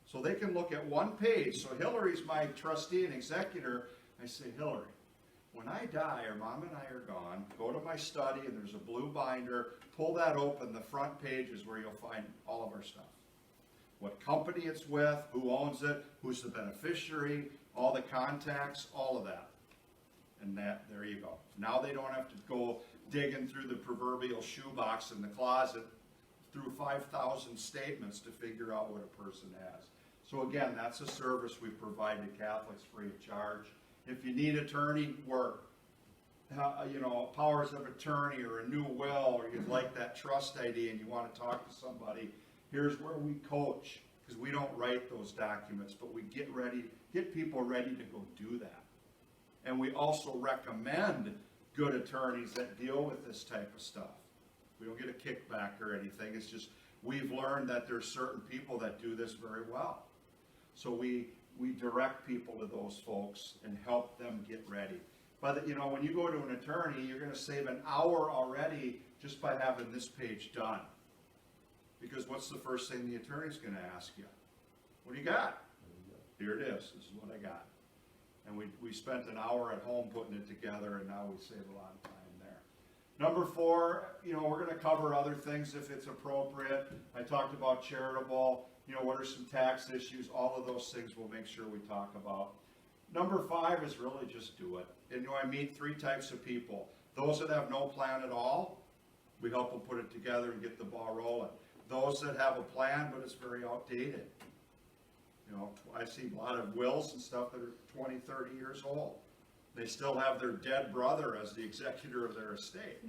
[SPEAKER 3] So they can look at one page. So Hillary's my trustee and executor. I say, Hillary, when I die or Mom and I are gone, go to my study and there's a blue binder. Pull that open. The front page is where you'll find all of our stuff. What company it's with, who owns it, who's the beneficiary, all the contacts, all of that. And that, there you go. Now they don't have to go digging through the proverbial shoebox in the closet through 5,000 statements to figure out what a person has. So again, that's a service we provide to Catholics free of charge. If you need attorney work, you know, powers of attorney or a new will, or you'd like that trust ID and you want to talk to somebody, here's where we coach, because we don't write those documents, but we get people ready to go do that. And we also recommend good attorneys that deal with this type of stuff. We don't get a kickback or anything. It's just we've learned that there's certain people that do this very well. So we direct people to those folks and help them get ready. But you know, when you go to an attorney, you're going to save an hour already just by having this page done. Because what's the first thing the attorney's going to ask you? What do you got? Here it is. This is what I got. And we spent an hour at home putting it together, and now we save a lot of time there. Number four, you know, we're going to cover other things if it's appropriate. I talked about charitable. You know, what are some tax issues? All of those things we'll make sure we talk about. Number five is really just do it. And you know, I meet three types of people. Those that have no plan at all, we help them put it together and get the ball rolling. Those that have a plan, but it's very outdated. You know, I see a lot of wills and stuff that are 20, 30 years old. They still have their dead brother as the executor of their estate.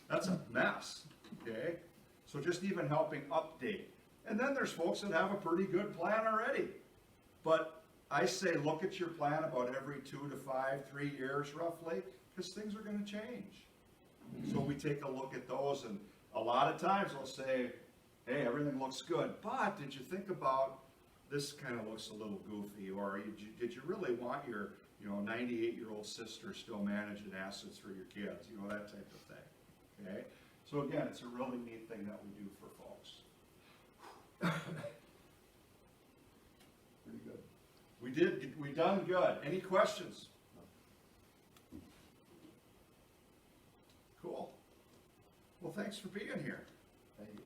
[SPEAKER 3] That's a mess, okay? So just even helping update. And then there's folks that have a pretty good plan already. But I say look at your plan about every 2 to 5, 3 years roughly, because things are going to change. So we take a look at those, and a lot of times I'll say, hey, everything looks good, but did you think about this kind of looks a little goofy, or did you really want your 98-year-old sister still managing assets for your kids, that type of thing, okay? So again, it's a really neat thing that we do for folks.
[SPEAKER 2] Pretty good.
[SPEAKER 3] We done good. Any questions? Cool. Well, thanks for being here.